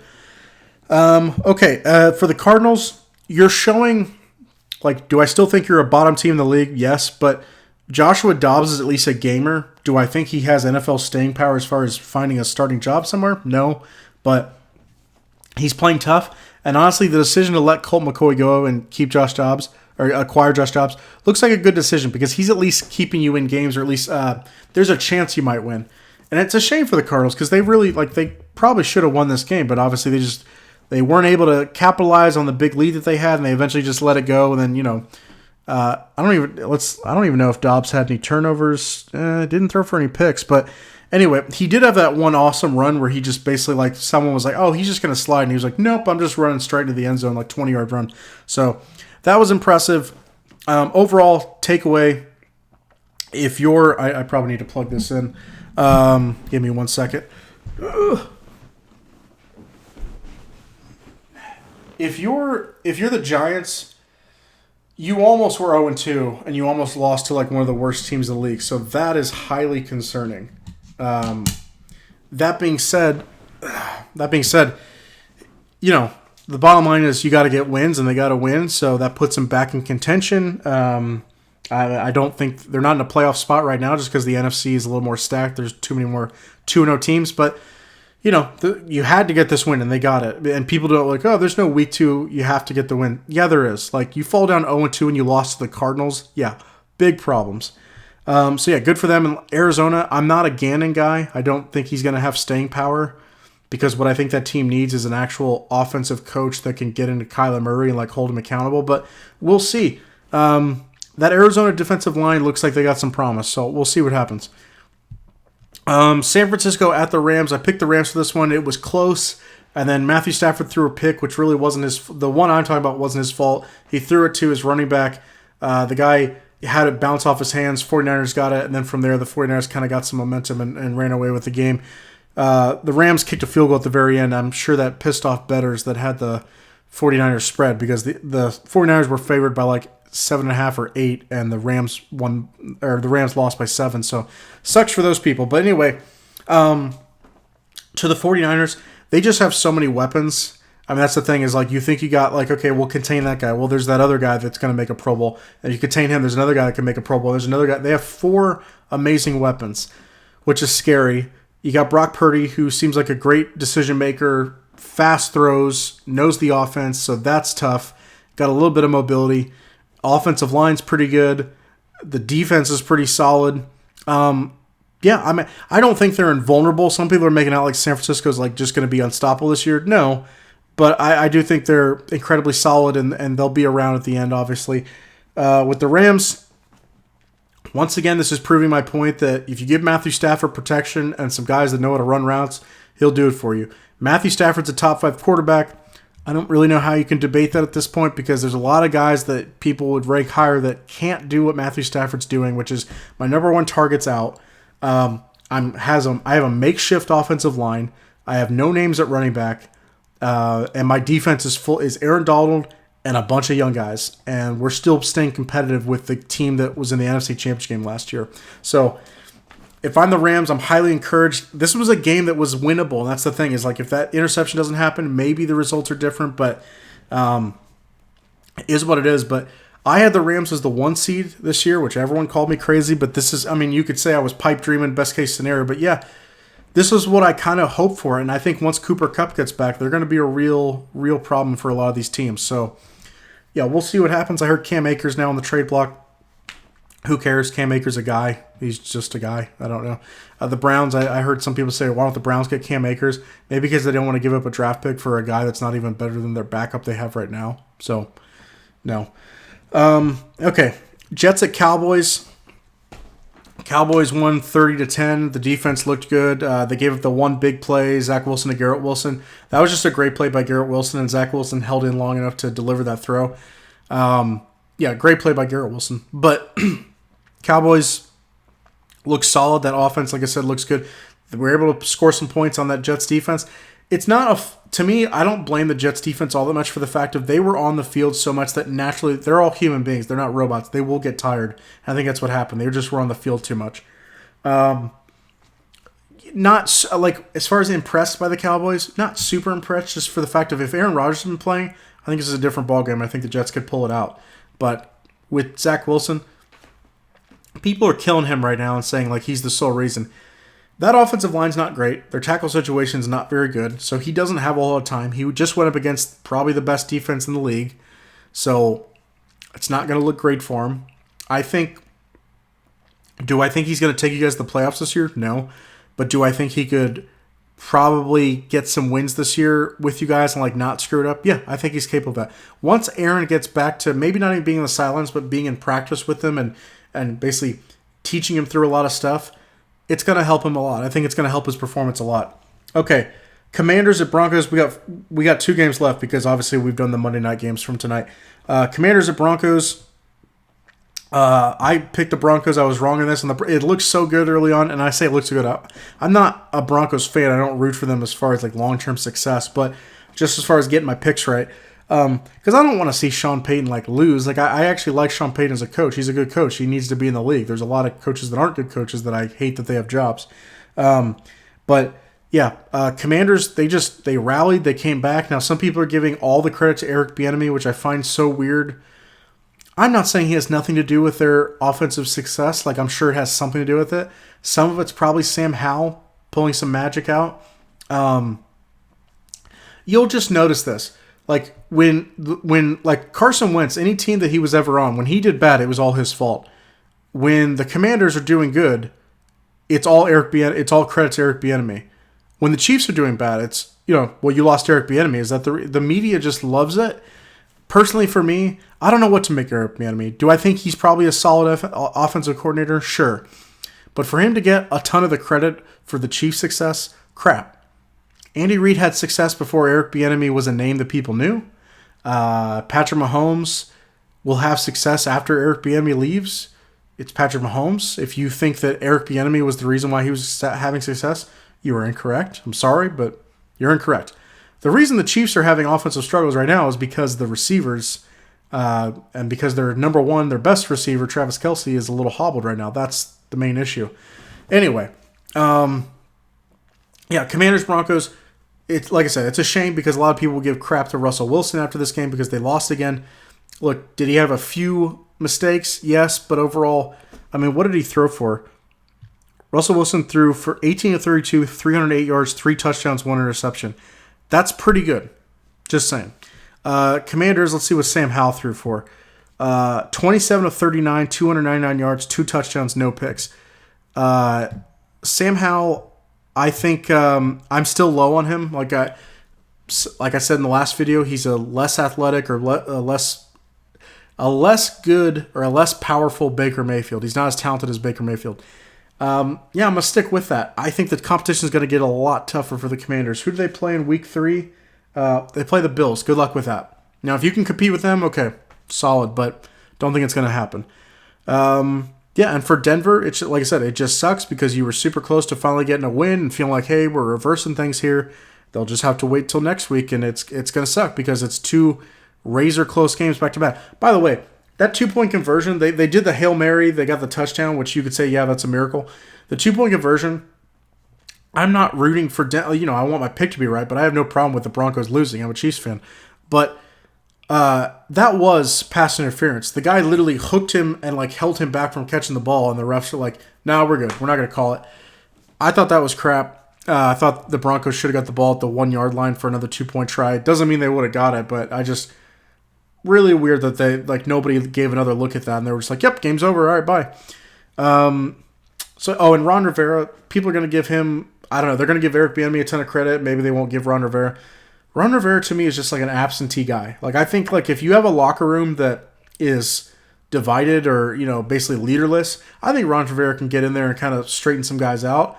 S1: Okay, for the Cardinals, you're showing, like, do I still think you're a bottom team in the league? Yes, but Joshua Dobbs is at least a gamer. Do I think he has NFL staying power as far as finding a starting job somewhere? No, but he's playing tough. And honestly, the decision to let Colt McCoy go and keep Josh Dobbs, or acquire Josh Dobbs, looks like a good decision because he's at least keeping you in games, or at least there's a chance you might win. And it's a shame for the Cardinals because they really, like, they probably should have won this game, but obviously they weren't able to capitalize on the big lead that they had, and they eventually just let it go. And then I don't even know if Dobbs had any turnovers. Didn't throw for any picks, but anyway, he did have that one awesome run where he just basically, like, someone was like, "Oh, he's just gonna slide," and he was like, "Nope, I'm just running straight into the end zone, like 20-yard run." So that was impressive. Overall takeaway: if you're, I probably need to plug this in. Give me 1 second. If you're the Giants, you almost were 0-2, and you almost lost to, like, one of the worst teams in the league. So that is highly concerning. That being said, the bottom line is you got to get wins, and they got to win. So that puts them back in contention. I don't think they're not in a playoff spot right now, just because the NFC is a little more stacked. There's too many more 2-0 teams, but you had to get this win, and they got it. And people don't like, oh, there's no week 2. You have to get the win. Yeah, there is. Like, you fall down 0-2 and you lost to the Cardinals. Yeah, big problems. So yeah, good for them. In Arizona, I'm not a Gannon guy. I don't think he's going to have staying power, because what I think that team needs is an actual offensive coach that can get into Kyler Murray and, like, hold him accountable. But we'll see. That Arizona defensive line looks like they got some promise, so we'll see what happens. San Francisco at the Rams. I picked the Rams for this one. It was close, and then Matthew Stafford threw a pick, which really wasn't his. The one I'm talking about wasn't his fault. He threw it to his running back. The guy had it bounce off his hands. 49ers got it, and then from there, the 49ers kind of got some momentum and ran away with the game. The Rams kicked a field goal at the very end. I'm sure that pissed off bettors that had the 49ers spread, because the 49ers were favored by like 7.5 or 8, and the Rams lost by 7. So sucks for those people. But anyway, to the 49ers, they just have so many weapons. I mean, that's the thing, is like, you think you got, like, okay, we'll contain that guy. Well, there's that other guy that's going to make a Pro Bowl. And you contain him, there's another guy that can make a Pro Bowl. There's another guy. They have 4 amazing weapons, which is scary. You got Brock Purdy, who seems like a great decision maker, fast throws, knows the offense, so that's tough. Got a little bit of mobility. Offensive line's pretty good. The defense is pretty solid. I don't think they're invulnerable. Some people are making out like San Francisco's like just going to be unstoppable this year. No, but I do think they're incredibly solid, and they'll be around at the end, obviously. With the Rams, once again, this is proving my point that if you give Matthew Stafford protection and some guys that know how to run routes, he'll do it for you. Matthew Stafford's a top 5 quarterback. I don't really know how you can debate that at this point, because there's a lot of guys that people would rank higher that can't do what Matthew Stafford's doing, which is my number 1 target's out. I have a makeshift offensive line. I have no names at running back, and my defense is Aaron Donald and a bunch of young guys, and we're still staying competitive with the team that was in the NFC Championship game last year. So if I'm the Rams, I'm highly encouraged. This was a game that was winnable, and that's the thing, is like, if that interception doesn't happen, maybe the results are different, but it is what it is. But I had the Rams as the 1 seed this year, which everyone called me crazy, but this is, I mean, you could say I was pipe dreaming, best case scenario, but yeah, this is what I kind of hoped for, and I think once Cooper Kupp gets back, they're going to be a real problem for a lot of these teams. So yeah, we'll see what happens. I heard Cam Akers now on the trade block. Who cares? Cam Akers a guy. He's just a guy. I don't know. The Browns, I heard some people say, why don't the Browns get Cam Akers? Maybe because they don't want to give up a draft pick for a guy that's not even better than their backup they have right now. So, no. Okay. Jets at Cowboys. Cowboys won 30-10. The defense looked good. They gave up the one big play, Zach Wilson to Garrett Wilson. That was just a great play by Garrett Wilson, and Zach Wilson held in long enough to deliver that throw. Great play by Garrett Wilson. But Cowboys look solid. That offense, like I said, looks good. They were able to score some points on that Jets defense. It's not to me, I don't blame the Jets defense all that much for the fact of they were on the field so much that naturally, they're all human beings. They're not robots. They will get tired. I think that's what happened. They just were on the field too much. not like as far as impressed by the Cowboys, not super impressed. Just for the fact of if Aaron Rodgers had been playing, I think this is a different ballgame. I think the Jets could pull it out. But with Zach Wilson, people are killing him right now and saying like he's the sole reason. That offensive line's not great. Their tackle situation's not very good, so he doesn't have a whole lot of time. He just went up against probably the best defense in the league, so it's not going to look great for him. Do I think he's going to take you guys to the playoffs this year? No. But do I think he could probably get some wins this year with you guys and like not screw it up? Yeah, I think he's capable of that. Once Aaron gets back to maybe not even being in the sidelines, but being in practice with them and basically teaching him through a lot of stuff, it's going to help him a lot. I think it's going to help his performance a lot. Okay, Commanders at Broncos. We got 2 games left because obviously we've done the Monday night games from tonight. Commanders at Broncos. I picked the Broncos. I was wrong in this, and it looked so good early on. And I say it looks good. I'm not a Broncos fan. I don't root for them as far as like long-term success, but just as far as getting my picks right. Because I don't want to see Sean Payton like lose. Like I actually like Sean Payton as a coach. He's a good coach. He needs to be in the league. There's a lot of coaches that aren't good coaches that I hate that they have jobs. But yeah, Commanders they rallied. They came back. Now some people are giving all the credit to Eric Bieniemy, which I find so weird. I'm not saying he has nothing to do with their offensive success. Like I'm sure it has something to do with it. Some of it's probably Sam Howell pulling some magic out. You'll just notice this. Like when like Carson Wentz, any team that he was ever on, when he did bad, it was all his fault. When the Commanders are doing good, it's all credit to Eric Bieniemy. When the Chiefs are doing bad, it's you lost Eric Bieniemy. Is that the media just loves it? Personally, for me, I don't know what to make of Eric Bieniemy. Do I think he's probably a solid offensive coordinator? Sure, but for him to get a ton of the credit for the Chiefs' success, crap. Andy Reid had success before Eric Bieniemy was a name that people knew. Patrick Mahomes will have success after Eric Bieniemy leaves. It's Patrick Mahomes. If you think that Eric Bieniemy was the reason why he was having success, you are incorrect. I'm sorry, but you're incorrect. The reason the Chiefs are having offensive struggles right now is because the receivers, and because their number one, their best receiver, Travis Kelce, is a little hobbled right now. That's the main issue. Anyway, Commanders, Broncos. It's like I said, it's a shame because a lot of people will give crap to Russell Wilson after this game because they lost again. Look, did he have a few mistakes? Yes, but overall, I mean, what did he throw for? Russell Wilson threw for 18 of 32, 308 yards, 3 touchdowns, 1 interception. That's pretty good. Just saying. Commanders, let's see what Sam Howell threw for. 27 of 39, 299 yards, 2 touchdowns, no picks. Sam Howell, I think I'm still low on him. Like I said in the last video, he's a less athletic or a less good or a less powerful Baker Mayfield. He's not as talented as Baker Mayfield. I'm going to stick with that. I think the competition is going to get a lot tougher for the Commanders. Who do they play in week 3? They play the Bills. Good luck with that. Now, if you can compete with them, okay, solid, but don't think it's going to happen. And for Denver, it's like I said, it just sucks because you were super close to finally getting a win and feeling like, hey, we're reversing things here. They'll just have to wait till next week, and it's going to suck because it's 2 razor-close games back-to-back. By the way, that 2-point conversion, they did the Hail Mary. They got the touchdown, which you could say, yeah, that's a miracle. The 2-point conversion, I'm not rooting for I want my pick to be right, but I have no problem with the Broncos losing. I'm a Chiefs fan. But that was pass interference. The guy literally hooked him and held him back from catching the ball, and the refs were like, no, we're good. We're not going to call it. I thought that was crap. I thought the Broncos should have got the ball at the 1-yard line for another 2-point try. It doesn't mean they would have got it, but I just... Really weird that they nobody gave another look at that, and they were just like, "Yep, game's over. All right, bye." And Ron Rivera, people are going to give him, I don't know, they're going to give Eric Bieniemy a ton of credit. Maybe they won't give Ron Rivera. Ron Rivera to me is just like an absentee guy. I think if you have a locker room that is divided or basically leaderless, I think Ron Rivera can get in there and kind of straighten some guys out,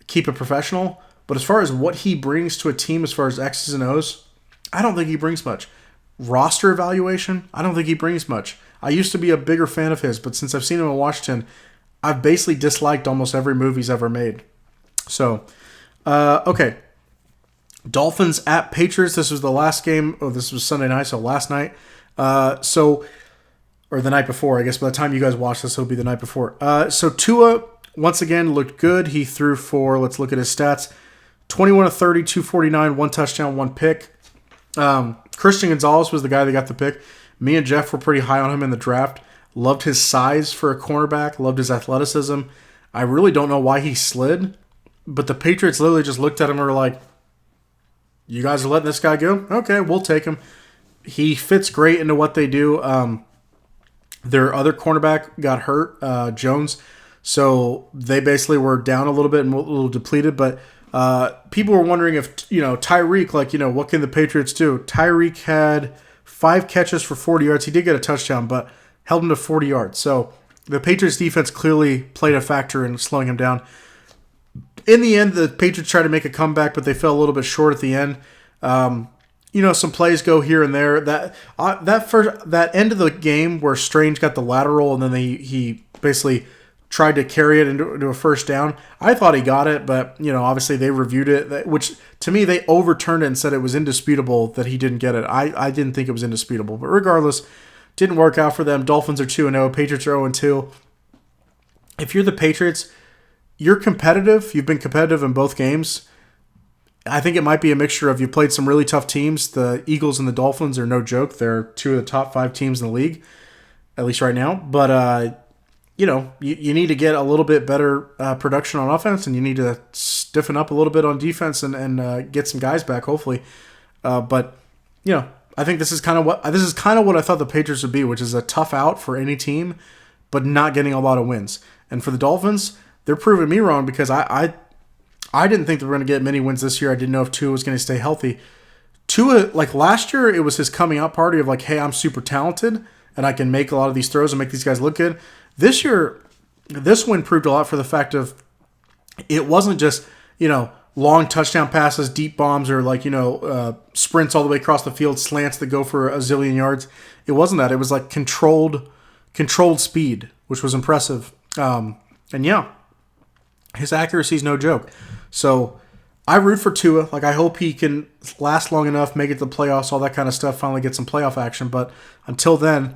S1: keep it professional. But as far as what he brings to a team, as far as X's and O's, I don't think he brings much. Roster evaluation, I don't think he brings much. I used to be a bigger fan of his, but since I've seen him in Washington, I've basically disliked almost every move he's ever made. So, okay. Dolphins at Patriots. This was the last game. Oh, this was Sunday night, so last night. Or the night before, I guess. By the time you guys watch this, it'll be the night before. So Tua once again, looked good. He threw for, let's look at his stats, 21 of 30, 249, 1 touchdown, 1 pick. Christian Gonzalez was the guy that got the pick. Me and Jeff were pretty high on him in the draft. Loved his size for a cornerback. Loved his athleticism. I really don't know why he slid, but the Patriots literally just looked at him and were like, you guys are letting this guy go? Okay, we'll take him. He fits great into what they do. Their other cornerback got hurt, Jones, so they basically were down a little bit and a little depleted, but people were wondering if, Tyreek, what can the Patriots do? Tyreek had 5 catches for 40 yards. He did get a touchdown, but held him to 40 yards. So the Patriots defense clearly played a factor in slowing him down. In the end, the Patriots tried to make a comeback, but they fell a little bit short at the end. Some plays go here and there. That end of the game where Strange got the lateral and then he basically tried to carry it into a first down. I thought he got it, but obviously they reviewed it, which to me they overturned it and said it was indisputable that he didn't get it. I didn't think it was indisputable, but regardless, didn't work out for them. Dolphins are 2-0, Patriots are 0-2. If you're the Patriots, you're competitive. You've been competitive in both games. I think it might be a mixture of you've played some really tough teams. The Eagles and the Dolphins are no joke. They're 2 of the top 5 teams in the league, at least right now. But, you need to get a little bit better production on offense, and you need to stiffen up a little bit on defense and get some guys back, hopefully. But I think this is kind of what I thought the Patriots would be, which is a tough out for any team, but not getting a lot of wins. And for the Dolphins, they're proving me wrong because I didn't think they were going to get many wins this year. I didn't know if Tua was going to stay healthy. Tua, last year, it was his coming out party of hey, I'm super talented and I can make a lot of these throws and make these guys look good. This year, this win proved a lot for the fact of it wasn't just, long touchdown passes, deep bombs, or sprints all the way across the field, slants that go for a zillion yards. It wasn't that. It was controlled speed, which was impressive. His accuracy is no joke. So I root for Tua. I hope he can last long enough, make it to the playoffs, all that kind of stuff, finally get some playoff action. But until then,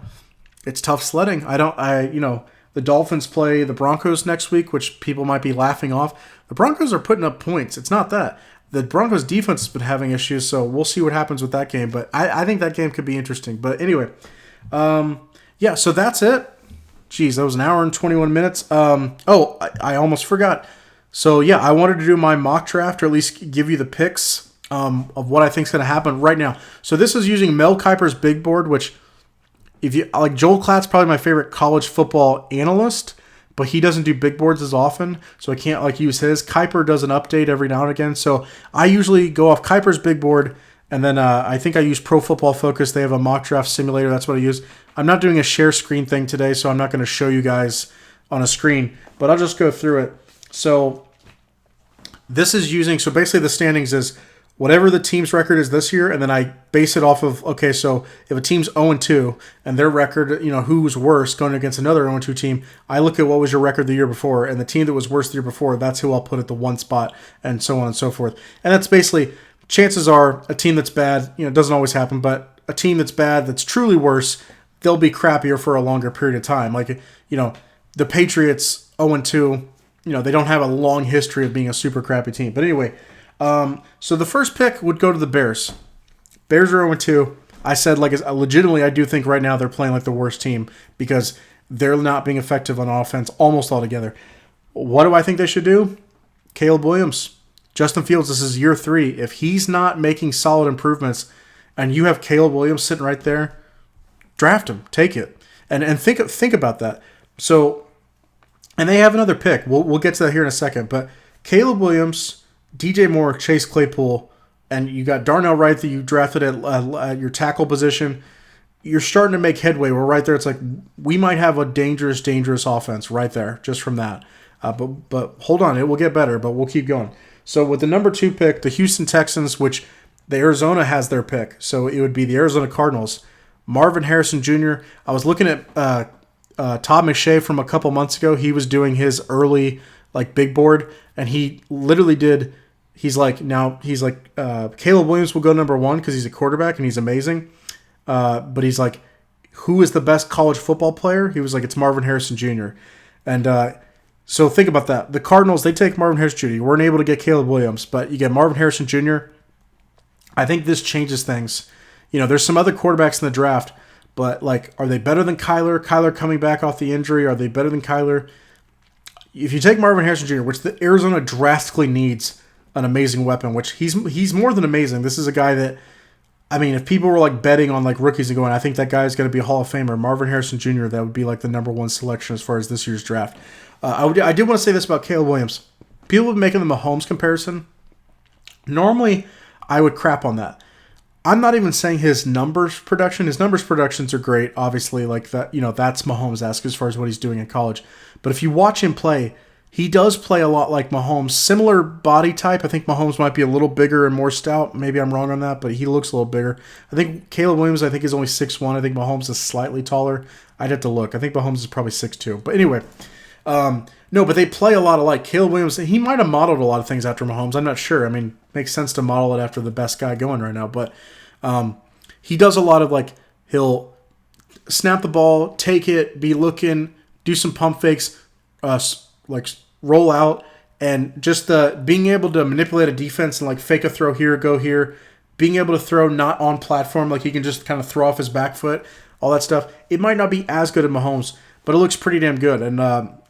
S1: it's tough sledding. The Dolphins play the Broncos next week, which people might be laughing off. The Broncos are putting up points. It's not that. The Broncos defense has been having issues, so we'll see what happens with that game. But I think that game could be interesting. But anyway, so that's it. Jeez, that was an hour and 21 minutes. I almost forgot. So, I wanted to do my mock draft, or at least give you the picks of what I think is going to happen right now. So this is using Mel Kiper's big board, which, if you Joel Klatt's probably my favorite college football analyst, but he doesn't do big boards as often, so I can't use his. Kiper does an update every now and again, so I usually go off Kiper's big board, and then I think I use Pro Football Focus. They have a mock draft simulator. That's what I use. I'm not doing a share screen thing today, so I'm not going to show you guys on a screen, but I'll just go through it. So this is using, so basically the standings is whatever the team's record is this year, and then I base it off of, okay, so if a team's 0-2 and their record, who's worse going against another 0-2 team, I look at what was your record the year before, and the team that was worse the year before, that's who I'll put at the one spot, and so on and so forth. And that's basically, chances are a team that's bad, it doesn't always happen, but a team that's bad, that's truly worse, they'll be crappier for a longer period of time. The Patriots 0-2, they don't have a long history of being a super crappy team. But anyway, so the first pick would go to the Bears. Bears are 0-2. I said, legitimately, I do think right now they're playing the worst team because they're not being effective on offense almost altogether. What do I think they should do? Caleb Williams. Justin Fields, this is year 3. If he's not making solid improvements and you have Caleb Williams sitting right there, draft him. Take it. And think about that. So, and they have another pick. We'll get to that here in a second. But Caleb Williams, DJ Moore, Chase Claypool, and you got Darnell Wright that you drafted at your tackle position. You're starting to make headway. We're right there. It's we might have a dangerous offense right there just from that. But hold on. It will get better, but we'll keep going. So with the number 2 pick, the Houston Texans, which the Arizona has their pick. So it would be the Arizona Cardinals. Marvin Harrison Jr. I was looking at Todd McShay from a couple months ago. He was doing his early big board, and he literally did. He's Caleb Williams will go number 1 because he's a quarterback and he's amazing. But he's who is the best college football player? He was it's Marvin Harrison Jr. And So think about that. The Cardinals, they take Marvin Harrison Jr. You weren't able to get Caleb Williams, but you get Marvin Harrison Jr. I think this changes things. There's some other quarterbacks in the draft, but like, are they better than Kyler? Kyler coming back off the injury, are they better than Kyler? If you take Marvin Harrison Jr., which the Arizona drastically needs an amazing weapon, which he's more than amazing. This is a guy that, if people were like betting on like rookies and going, I think that guy is going to be a Hall of Famer, Marvin Harrison Jr., that would be like the number one selection as far as this year's draft. I did want to say this about Caleb Williams. People have been making the Mahomes comparison. Normally, I would crap on that. I'm not even saying his numbers production. His numbers productions are great, obviously. Like that, that's Mahomes-esque as far as what he's doing in college. But if you watch him play, he does play a lot like Mahomes. Similar body type. I think Mahomes might be a little bigger and more stout. Maybe I'm wrong on that, but he looks a little bigger. I think Caleb Williams, is only 6'1". I think Mahomes is slightly taller. I'd have to look. I think Mahomes is probably 6'2". But anyway, no, but they play a lot alike. Caleb Williams, he might have modeled a lot of things after Mahomes. I'm not sure. Makes sense to model it after the best guy going right now. But he does a lot of like, he'll snap the ball, take it, be looking, do some pump fakes, like roll out, and just being able to manipulate a defense and like fake a throw here, go here, being able to throw not on platform, like he can just kind of throw off his back foot, all that stuff. It might not be as good as Mahomes, but it looks pretty damn good. And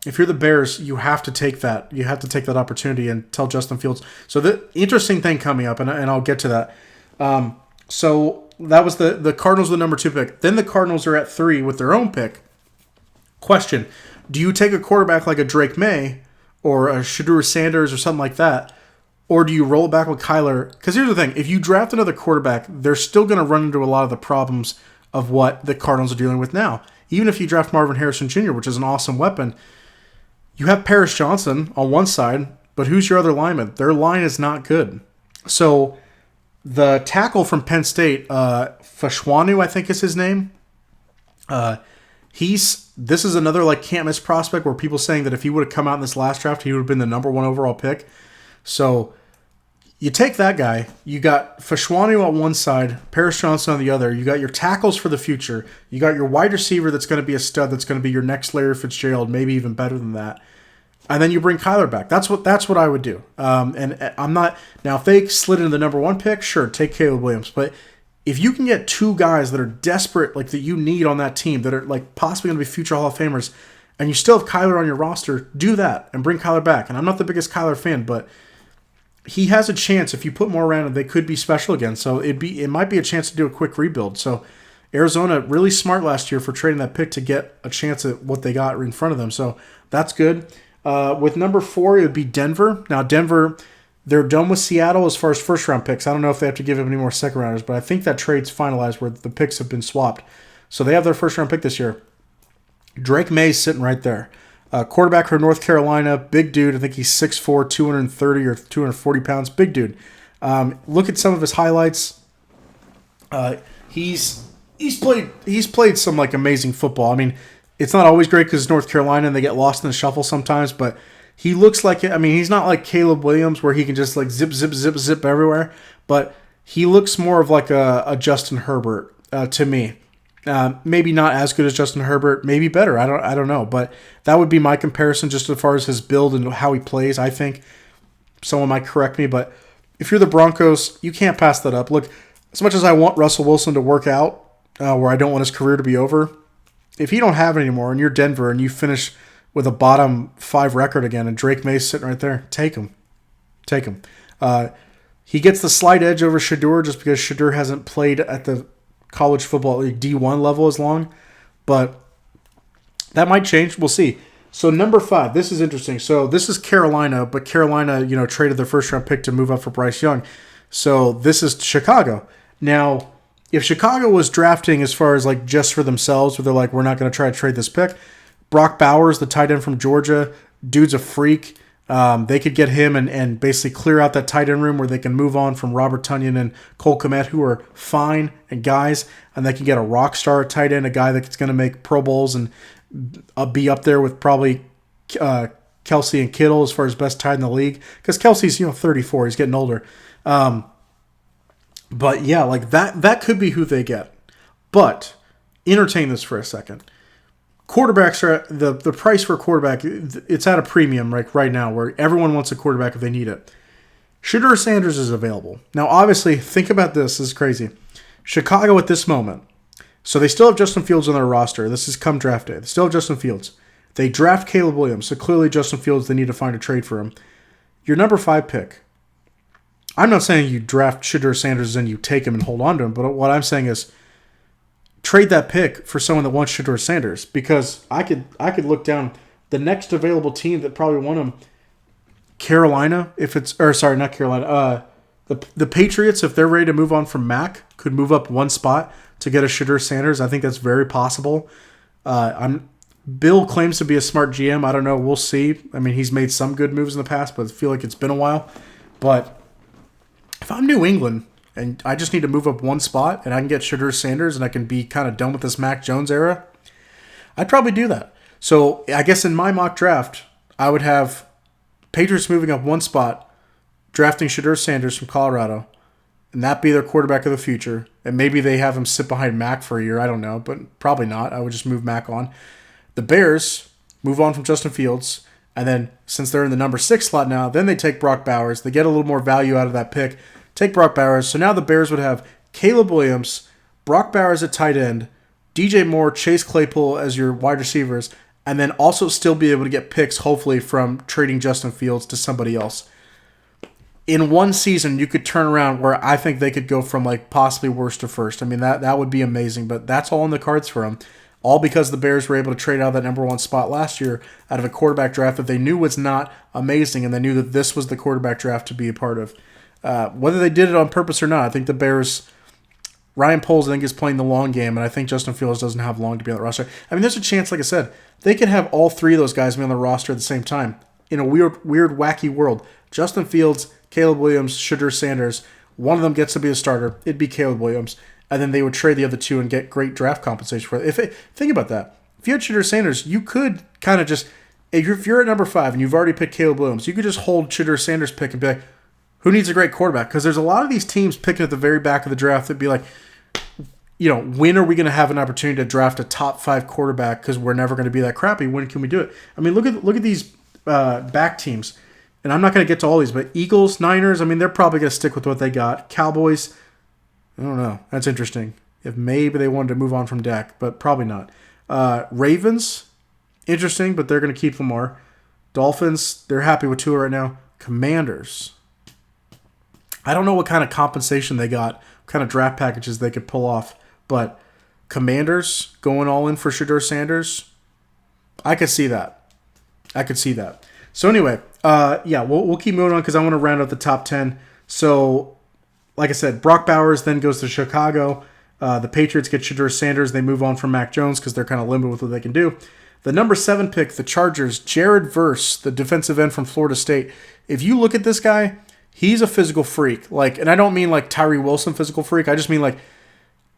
S1: if you're the Bears, you have to take that. You have to take that opportunity and tell Justin Fields. So the interesting thing coming up, and I'll get to that. So that was the Cardinals with the number 2 pick. Then the Cardinals are at 3 with their own pick. Question: do you take a quarterback like a Drake May or a Shedeur Sanders or something like that, or do you roll it back with Kyler? Because here's the thing: if you draft another quarterback, they're still going to run into a lot of the problems of what the Cardinals are dealing with now. Even if you draft Marvin Harrison Jr., which is an awesome weapon, you have Paris Johnson on one side, but who's your other lineman? Their line is not good. So the tackle from Penn State, Fashanu, I think is his name. This is another like can't miss prospect where people saying that if he would have come out in this last draft, he would have been the number 1 overall pick. So you take that guy. You got Fashanu on one side, Paris Johnson on the other. You got your tackles for the future. You got your wide receiver that's going to be a stud. That's going to be your next Larry Fitzgerald, maybe even better than that. And then you bring Kyler back. That's what I would do. And I'm not now. If they slid into the number 1 pick, sure, take Caleb Williams. But if you can get 2 guys that are desperate, like that you need on that team, that are like possibly going to be future Hall of Famers, and you still have Kyler on your roster, do that and bring Kyler back. And I'm not the biggest Kyler fan, but he has a chance. If you put more around him, they could be special again. So it might be a chance to do a quick rebuild. So Arizona really smart last year for trading that pick to get a chance at what they got in front of them. So that's good. With number 4, it would be Denver. Now Denver, they're done with Seattle as far as first round picks. I don't know if they have to give him any more second rounders, but I think that trade's finalized where the picks have been swapped. So they have their first round pick this year. Drake May's sitting right there. Quarterback from North Carolina, big dude. I think he's 6'4", 230 or 240 pounds. Big dude. Look at some of his highlights. He's played some like amazing football. It's not always great because it's North Carolina and they get lost in the shuffle sometimes, but he looks like it. He's not like Caleb Williams where he can just like zip, zip, zip, zip everywhere, but he looks more of like a Justin Herbert to me. Maybe not as good as Justin Herbert, maybe better. I don't know, but that would be my comparison just as far as his build and how he plays. I think someone might correct me, but if you're the Broncos, you can't pass that up. Look, as much as I want Russell Wilson to work out, where I don't want his career to be over, if you don't have it anymore and you're Denver and you finish with a bottom 5 record again and Drake May's sitting right there, take him. He gets the slight edge over Shedeur just because Shedeur hasn't played at the college football D1 level as long, but that might change. We'll see. So number 5, this is interesting. So this is Carolina, but Carolina, traded their first round pick to move up for Bryce Young. So this is Chicago. Now, if Chicago was drafting as far as like just for themselves, where they're like, we're not going to try to trade this pick, Brock Bowers, the tight end from Georgia, dude's a freak. They could get him and basically clear out that tight end room where they can move on from Robert Tonyan and Cole Kmet, who are fine and guys, and they can get a rock star tight end, a guy that's going to make Pro Bowls and be up there with probably Kelsey and Kittle as far as best tight in the league. Because Kelsey's 34, he's getting older. But yeah, like that could be who they get. But entertain this for a second. quarterbacks are at the price for a quarterback. It's at a premium right now, where everyone wants a quarterback if they need it. Shedeur Sanders is available now. Obviously, think about this. This is crazy. Chicago at this moment. So they still have Justin Fields on their roster. This is come draft day. They still have Justin Fields. They draft Caleb Williams. So clearly Justin Fields, they need to find a trade for him. Your number 5 pick. I'm not saying you draft Shedeur Sanders and you take him and hold on to him, but what I'm saying is trade that pick for someone that wants Shedeur Sanders, because I could look down the next available team that probably won him. Carolina, not Carolina. The Patriots, if they're ready to move on from Mac, could move up one spot to get a Shedeur Sanders. I think that's very possible. Bill claims to be a smart GM. I don't know. We'll see. I mean, he's made some good moves in the past, but I feel like it's been a while. But if I'm New England and I just need to move up one spot and I can get Shedeur Sanders and I can be kind of done with this Mac Jones era, I'd probably do that. So I guess in my mock draft, I would have Patriots moving up one spot, drafting Shedeur Sanders from Colorado, and that be their quarterback of the future. And maybe they have him sit behind Mac for a year. I don't know, but probably not. I would just move Mac on. The Bears move on from Justin Fields, and then since they're in the number 6 slot now, then they take Brock Bowers. They get a little more value out of that pick. Take Brock Bowers. So now the Bears would have Caleb Williams, Brock Bowers at tight end, DJ Moore, Chase Claypool as your wide receivers, and then also still be able to get picks, hopefully, from trading Justin Fields to somebody else. In one season, you could turn around where I think they could go from like possibly worst to first. I mean, that would be amazing, but that's all in the cards for them. All because the Bears were able to trade out that number 1 spot last year out of a quarterback draft that they knew was not amazing, and they knew that this was the quarterback draft to be a part of. Whether they did it on purpose or not, I think the Bears, Ryan Poles, I think, is playing the long game, and I think Justin Fields doesn't have long to be on the roster. I mean, there's a chance, like I said, they could have all 3 of those guys be on the roster at the same time. In a weird, wacky world, Justin Fields, Caleb Williams, Shedeur Sanders, one of them gets to be a starter. It'd be Caleb Williams. And then they would trade the other 2 and get great draft compensation for it. Think about that. If you had Shedeur Sanders, you could kind of just, if you're at number 5 and you've already picked Caleb Williams, you could just hold Shedeur Sanders' pick and be like, who needs a great quarterback? Because there's a lot of these teams picking at the very back of the draft that'd be like, when are we going to have an opportunity to draft a top 5 quarterback? Because we're never going to be that crappy. When can we do it? I mean, look at these back teams. And I'm not going to get to all these, but Eagles, Niners, I mean, they're probably going to stick with what they got. Cowboys, I don't know. That's interesting. If maybe they wanted to move on from Dak, but probably not. Ravens, interesting, but they're going to keep Lamar. Dolphins, they're happy with Tua right now. Commanders, I don't know what kind of compensation they got, what kind of draft packages they could pull off, but Commanders going all in for Shedeur Sanders, I could see that. So anyway, we'll keep moving on because I want to round out the top 10. So, like I said, Brock Bowers then goes to Chicago. The Patriots get Shedeur Sanders. They move on from Mac Jones because they're kind of limited with what they can do. The number 7 pick, the Chargers, Jared Verse, the defensive end from Florida State. If you look at this guy, he's a physical freak. And I don't mean like Tyree Wilson physical freak. I just mean like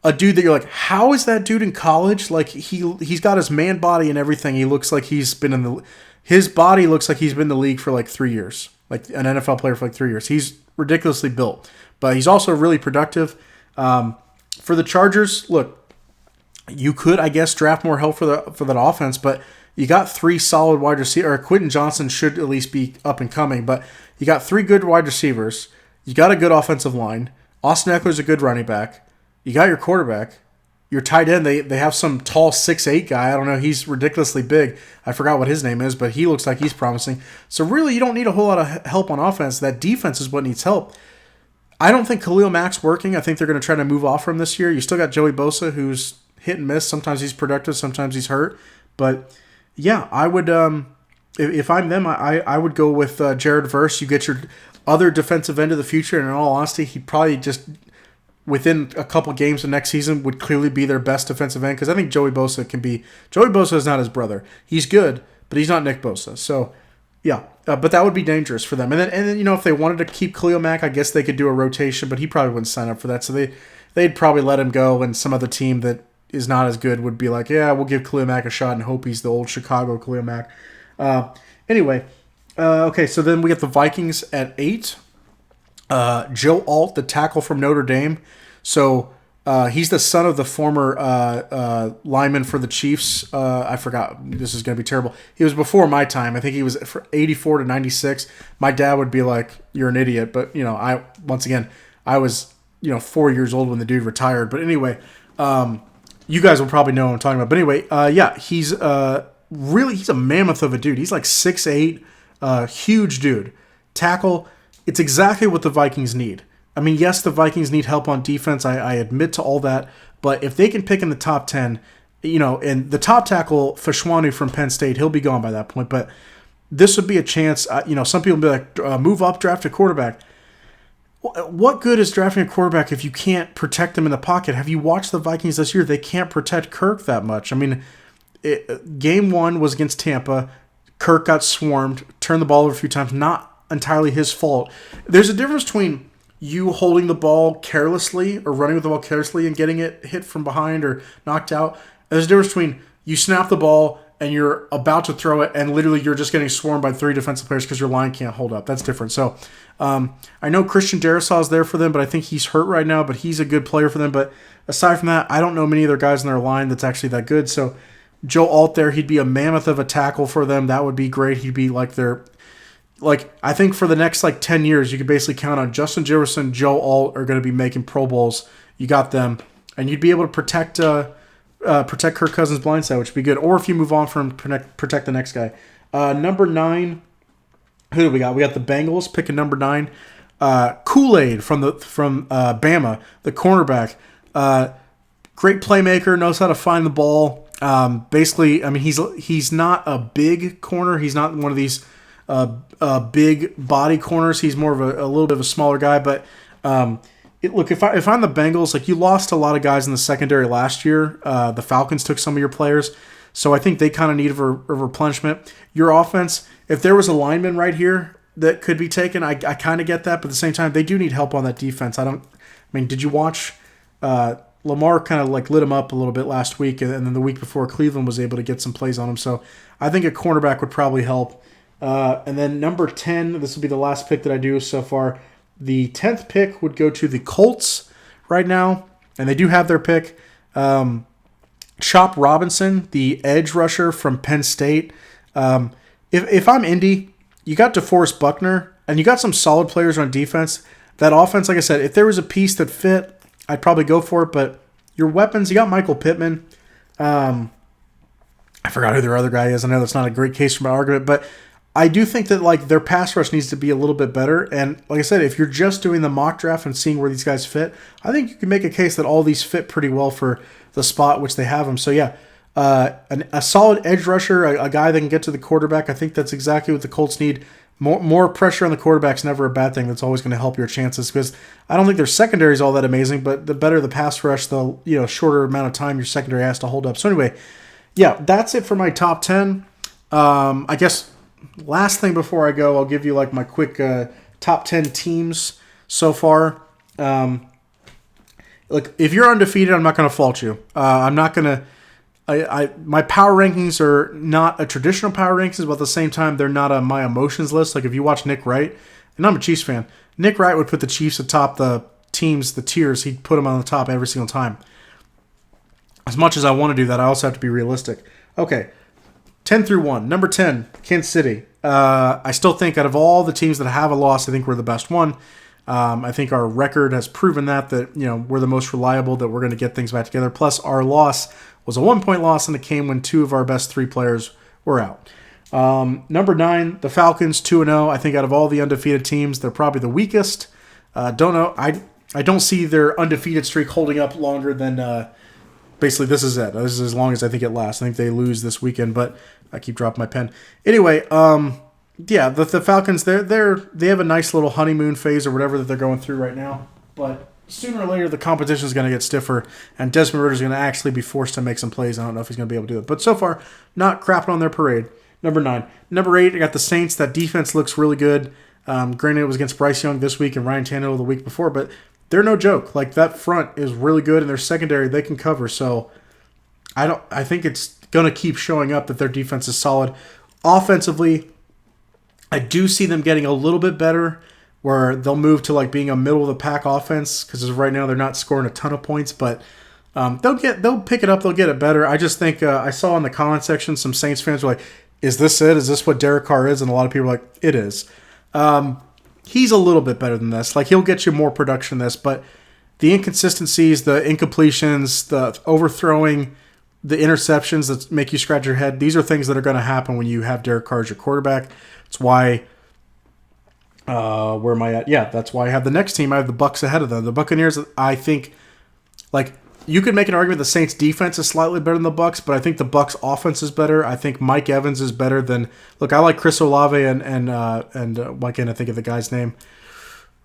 S1: a dude that you're like, how is that dude in college? Like he's got his man body and everything. He looks like he's been his body looks like he's been in the league for like 3 years, like an NFL player for like 3 years. He's ridiculously built. But he's also really productive. For the Chargers, look, you could, I guess, draft more help for that offense, but you got 3 solid wide receivers. Quentin Johnson should at least be up and coming, but you got 3 good wide receivers. You got a good offensive line. Austin Eckler's a good running back. You got your quarterback. Your tight end, they have some tall 6'8" guy. I don't know. He's ridiculously big. I forgot what his name is, but he looks like he's promising. So really, you don't need a whole lot of help on offense. That defense is what needs help. I don't think Khalil Mack's working. I think they're going to try to move off from this year. You still got Joey Bosa, who's hit and miss. Sometimes he's productive, sometimes he's hurt. But yeah, I would, if I'm them, I would go with Jared Verse. You get your other defensive end of the future, and in all honesty, he probably just within a couple games of next season would clearly be their best defensive end, because I think Joey Bosa can be. Joey Bosa is not his brother. He's good, but he's not Nick Bosa. So yeah, but that would be dangerous for them. And then if they wanted to keep Khalil Mack, I guess they could do a rotation, but he probably wouldn't sign up for that. So they'd probably let him go, and some other team that is not as good would be like, yeah, we'll give Khalil Mack a shot and hope he's the old Chicago Khalil Mack. Okay, so then we get the Vikings at 8. Joe Alt, the tackle from Notre Dame. So He's the son of the former lineman for the Chiefs. I forgot. This is going to be terrible. He was before my time. I think he was 84 to 96. My dad would be like, "You're an idiot." But, I was, 4 years old when the dude retired. But anyway, you guys will probably know what I'm talking about. But anyway, he's he's a mammoth of a dude. He's like 6'8", huge dude. Tackle. It's exactly what the Vikings need. I mean, yes, the Vikings need help on defense. I admit to all that. But if they can pick in the top 10, and the top tackle, Fashanu from Penn State, he'll be gone by that point. But this would be a chance. Some people will be like, move up, draft a quarterback. What good is drafting a quarterback if you can't protect him in the pocket? Have you watched the Vikings this year? They can't protect Kirk that much. I mean, game 1 was against Tampa. Kirk got swarmed, turned the ball over a few times. Not entirely his fault. There's a difference between you holding the ball carelessly or running with the ball carelessly and getting it hit from behind or knocked out. There's a difference between you snap the ball and you're about to throw it and literally you're just getting swarmed by 3 defensive players because your line can't hold up. That's different. So I know Christian Darrisaw is there for them, but I think he's hurt right now, but he's a good player for them. But aside from that, I don't know many other guys in their line that's actually that good. So Joe Alt there, he'd be a mammoth of a tackle for them. That would be great. He'd be like their... I think for the next 10 years, you could basically count on Justin Jefferson, Joe Alt are going to be making Pro Bowls. You got them, and you'd be able to protect Kirk Cousins' blindside, which would be good. Or if you move on from protect the next guy. Number 9, who do we got? We got the Bengals picking number 9. Kool-Aid from Bama, the cornerback. Great playmaker, knows how to find the ball. Basically, I mean, he's not a big corner. He's not one of these big body corners. He's more of a little bit of a smaller guy. But look, if I'm the Bengals, you lost a lot of guys in the secondary last year. The Falcons took some of your players, so I think they kind of need a replenishment. Your offense, if there was a lineman right here that could be taken, I kind of get that. But at the same time, they do need help on that defense. Did you watch? Lamar kind of lit him up a little bit last week, and then the week before, Cleveland was able to get some plays on him. So I think a cornerback would probably help. And then number 10, this will be the last pick that I do so far. The 10th pick would go to the Colts right now, and they do have their pick. Chop Robinson, the edge rusher from Penn State. If I'm Indy, you got DeForest Buckner, and you got some solid players on defense. That offense, like I said, if there was a piece that fit, I'd probably go for it. But your weapons, you got Michael Pittman. I forgot who their other guy is. I know that's not a great case for my argument, but I do think that their pass rush needs to be a little bit better. And like I said, if you're just doing the mock draft and seeing where these guys fit, I think you can make a case that all these fit pretty well for the spot which they have them. So yeah, a solid edge rusher, a guy that can get to the quarterback. I think that's exactly what the Colts need. More pressure on the quarterback's never a bad thing. That's always going to help your chances because I don't think their secondary is all that amazing, but the better the pass rush, the shorter amount of time your secondary has to hold up. So anyway, yeah, that's it for my top 10. I guess last thing before I go, I'll give you my quick top 10 teams so far. Look, if you're undefeated, I'm not going to fault you. I'm not going to. My power rankings are not a traditional power rankings, but at the same time, they're not on my emotions list. If you watch Nick Wright, and I'm a Chiefs fan, Nick Wright would put the Chiefs atop the teams, the tiers. He'd put them on the top every single time. As much as I want to do that, I also have to be realistic. Okay, 10 through 1. Number 10, Kansas City. I still think out of all the teams that have a loss, I think we're the best one. I think our record has proven that we're the most reliable, that we're going to get things back together. Plus, our loss was a 1-point loss, and it came when 2 of our best 3 players were out. Number 9, the Falcons, 2-0. I think out of all the undefeated teams, they're probably the weakest. Don't know. I don't see their undefeated streak holding up longer than basically this is it. This is as long as I think it lasts. I think they lose this weekend, but I keep dropping my pen. Anyway, yeah, the Falcons, they have a nice little honeymoon phase or whatever that they're going through right now, but sooner or later, the competition is going to get stiffer, and Desmond Ridder is going to actually be forced to make some plays. I don't know if he's going to be able to do it. But so far, not crapping on their parade. Number 9. Number 8, I got the Saints. That defense looks really good. Granted, it was against Bryce Young this week and Ryan Tannehill the week before, but they're no joke. That front is really good, and their secondary, they can cover. So I think it's going to keep showing up that their defense is solid. Offensively, I do see them getting a little bit better, where they'll move to like being a middle of the pack offense because right now they're not scoring a ton of points, but they'll pick it up, they'll get it better. I just think I saw in the comment section some Saints fans were like, "Is this it? Is this what Derek Carr is?" And a lot of people are like, "It is." He's a little bit better than this. Like he'll get you more production than this, but the inconsistencies, the incompletions, the overthrowing, the interceptions that make you scratch your head, these are things that are going to happen when you have Derek Carr as your quarterback. It's why. Where am I at? Yeah, that's why I have the next team. I have the Bucs ahead of them. The Buccaneers, I think, like you could make an argument the Saints defense is slightly better than the Bucs, but I think the Bucs offense is better. I think Mike Evans is better than. Look, I like Chris Olave and why can't I think of the guy's name?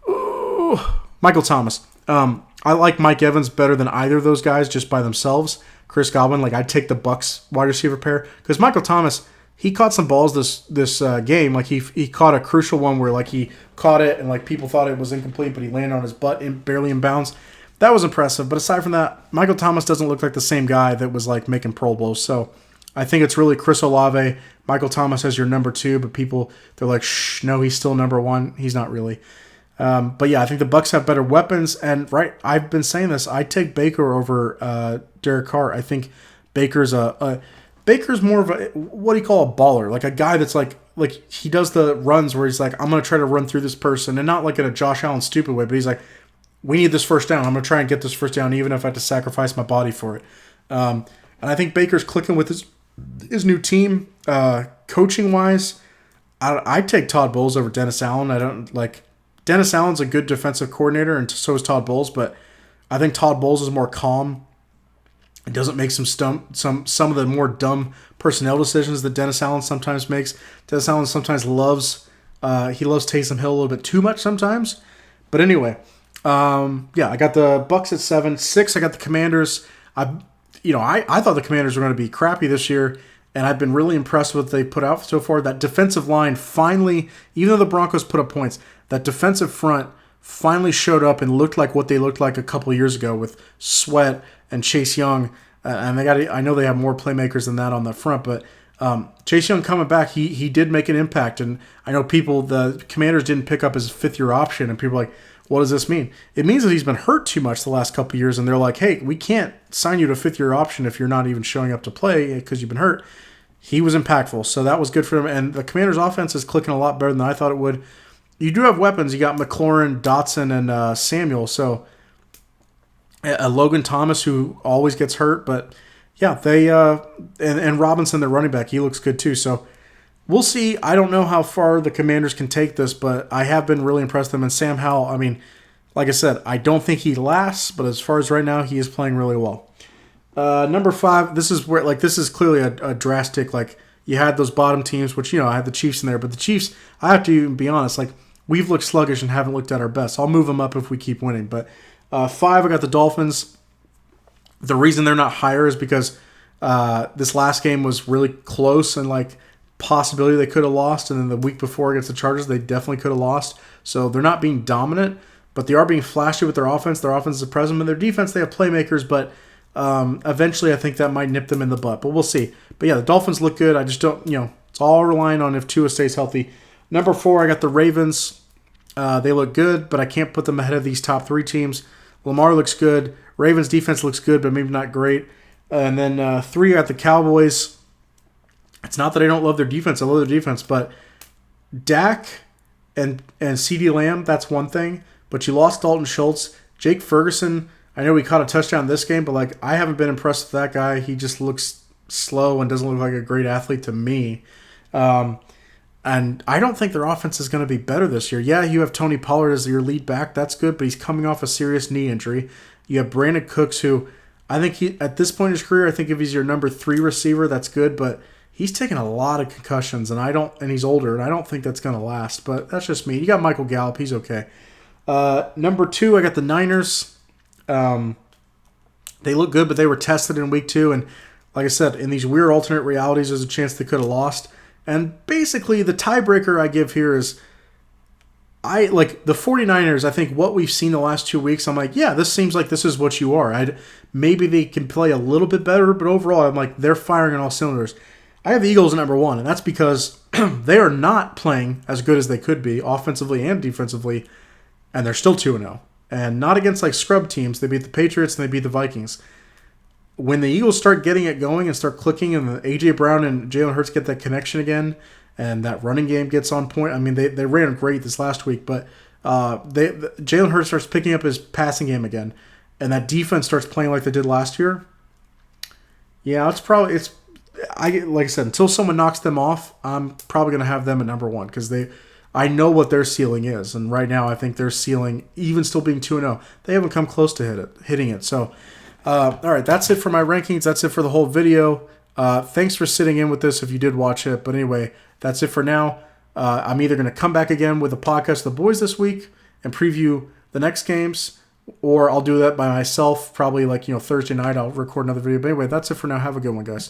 S1: Ooh, Michael Thomas. I like Mike Evans better than either of those guys just by themselves. Chris Godwin, like I'd take the Bucs wide receiver pair because Michael Thomas. He caught some balls this game. Like he caught a crucial one where like he caught it and like people thought it was incomplete, but he landed on his butt barely in bounds. That was impressive. But aside from that, Michael Thomas doesn't look like the same guy that was like making Pro Bowls. So I think it's really Chris Olave, Michael Thomas as your number 2. But people they're like, shh, no, he's still number 1. He's not really. But yeah, I think the Bucs have better weapons. And right, I've been saying this. I take Baker over Derek Carr. I think Baker's Baker's more of a, what do you call a baller? Like a guy that's like he does the runs where he's like, I'm going to try to run through this person. And not like in a Josh Allen stupid way, but he's like, we need this first down. I'm going to try and get this first down even if I have to sacrifice my body for it. And I think Baker's clicking with his new team. Coaching-wise, I take Todd Bowles over Dennis Allen. I don't like... Dennis Allen's a good defensive coordinator, and so is Todd Bowles, but I think Todd Bowles is more calm. It doesn't make some of the more dumb personnel decisions that Dennis Allen sometimes makes. Dennis Allen sometimes loves Taysom Hill a little bit too much sometimes. But anyway, I got the Bucs at 7. 6, I got the Commanders. I thought the Commanders were going to be crappy this year, and I've been really impressed with what they put out so far. That defensive line finally, even though the Broncos put up points, that defensive front finally showed up and looked like what they looked like a couple of years ago with Sweat and Chase Young. And I know they have more playmakers than that on the front, but Chase Young coming back, he did make an impact. And I know the Commanders didn't pick up his 5th-year option, and people are like, what does this mean? It means that he's been hurt too much the last couple of years, and they're like, hey, we can't sign you to a 5th-year option if you're not even showing up to play because you've been hurt. He was impactful, so that was good for him. And the Commanders' offense is clicking a lot better than I thought it would. You do have weapons. You got McLaurin, Dotson, and Samuel. So Logan Thomas, who always gets hurt, but yeah, they and Robinson, their running back, he looks good too. So we'll see. I don't know how far the Commanders can take this, but I have been really impressed with them. And Sam Howell, I mean, like I said, I don't think he lasts, but as far as right now, he is playing really well. Number 5, this is clearly a drastic, like you had those bottom teams, which, I had the Chiefs in there, but the Chiefs, I have to even be honest, like we've looked sluggish and haven't looked at our best. I'll move them up if we keep winning, but 5, I got the Dolphins. The reason they're not higher is because this last game was really close and like possibility they could have lost, and then the week before against the Chargers, they definitely could have lost. So they're not being dominant, but they are being flashy with their offense. Their offense is present, and their defense, they have playmakers, but eventually I think that might nip them in the butt, but we'll see. But yeah, the Dolphins look good. I just don't, it's all relying on if Tua stays healthy. Number 4, I got the Ravens. They look good, but I can't put them ahead of these top 3 teams. Lamar looks good. Ravens defense looks good, but maybe not great. And then 3, I got the Cowboys. It's not that I don't love their defense. I love their defense, but Dak and CeeDee Lamb, that's one thing. But you lost Dalton Schultz. Jake Ferguson, I know he caught a touchdown this game, but like I haven't been impressed with that guy. He just looks slow and doesn't look like a great athlete to me. And I don't think their offense is going to be better this year. Yeah, you have Tony Pollard as your lead back. That's good, but he's coming off a serious knee injury. You have Brandon Cooks, who I think at this point in his career, I think if he's your number 3 receiver, that's good, but he's taken a lot of concussions, and he's older, and I don't think that's going to last, but that's just me. You got Michael Gallup. He's okay. Number 2, I got the Niners. They look good, but they were tested in week 2, and like I said, in these weird alternate realities, there's a chance they could have lost. And basically, the tiebreaker I give here is the 49ers. I think what we've seen the last 2 weeks, I'm like, yeah, this seems like this is what you are. Maybe they can play a little bit better, but overall, I'm like, they're firing on all cylinders. I have the Eagles at number one, and that's because they are not playing as good as they could be offensively and defensively, and they're still 2-0. And not against like scrub teams. They beat the Patriots and they beat the Vikings. When the Eagles start getting it going and start clicking, and the A.J. Brown and Jalen Hurts get that connection again, and that running game gets on point. I mean, they ran great this last week, but Jalen Hurts starts picking up his passing game again, and that defense starts playing like they did last year. Yeah, like I said, until someone knocks them off, I'm probably going to have them at number one because I know what their ceiling is, and right now I think their ceiling, even still being 2-0, they haven't come close to hitting it. So, all right, that's it for my rankings. That's it for the whole video. Thanks for sitting in with this if you did watch it. But anyway, that's it for now. I'm either going to come back again with a podcast of the boys this week and preview the next games, or I'll do that by myself. Probably like Thursday night I'll record another video. But anyway, that's it for now. Have a good one, guys.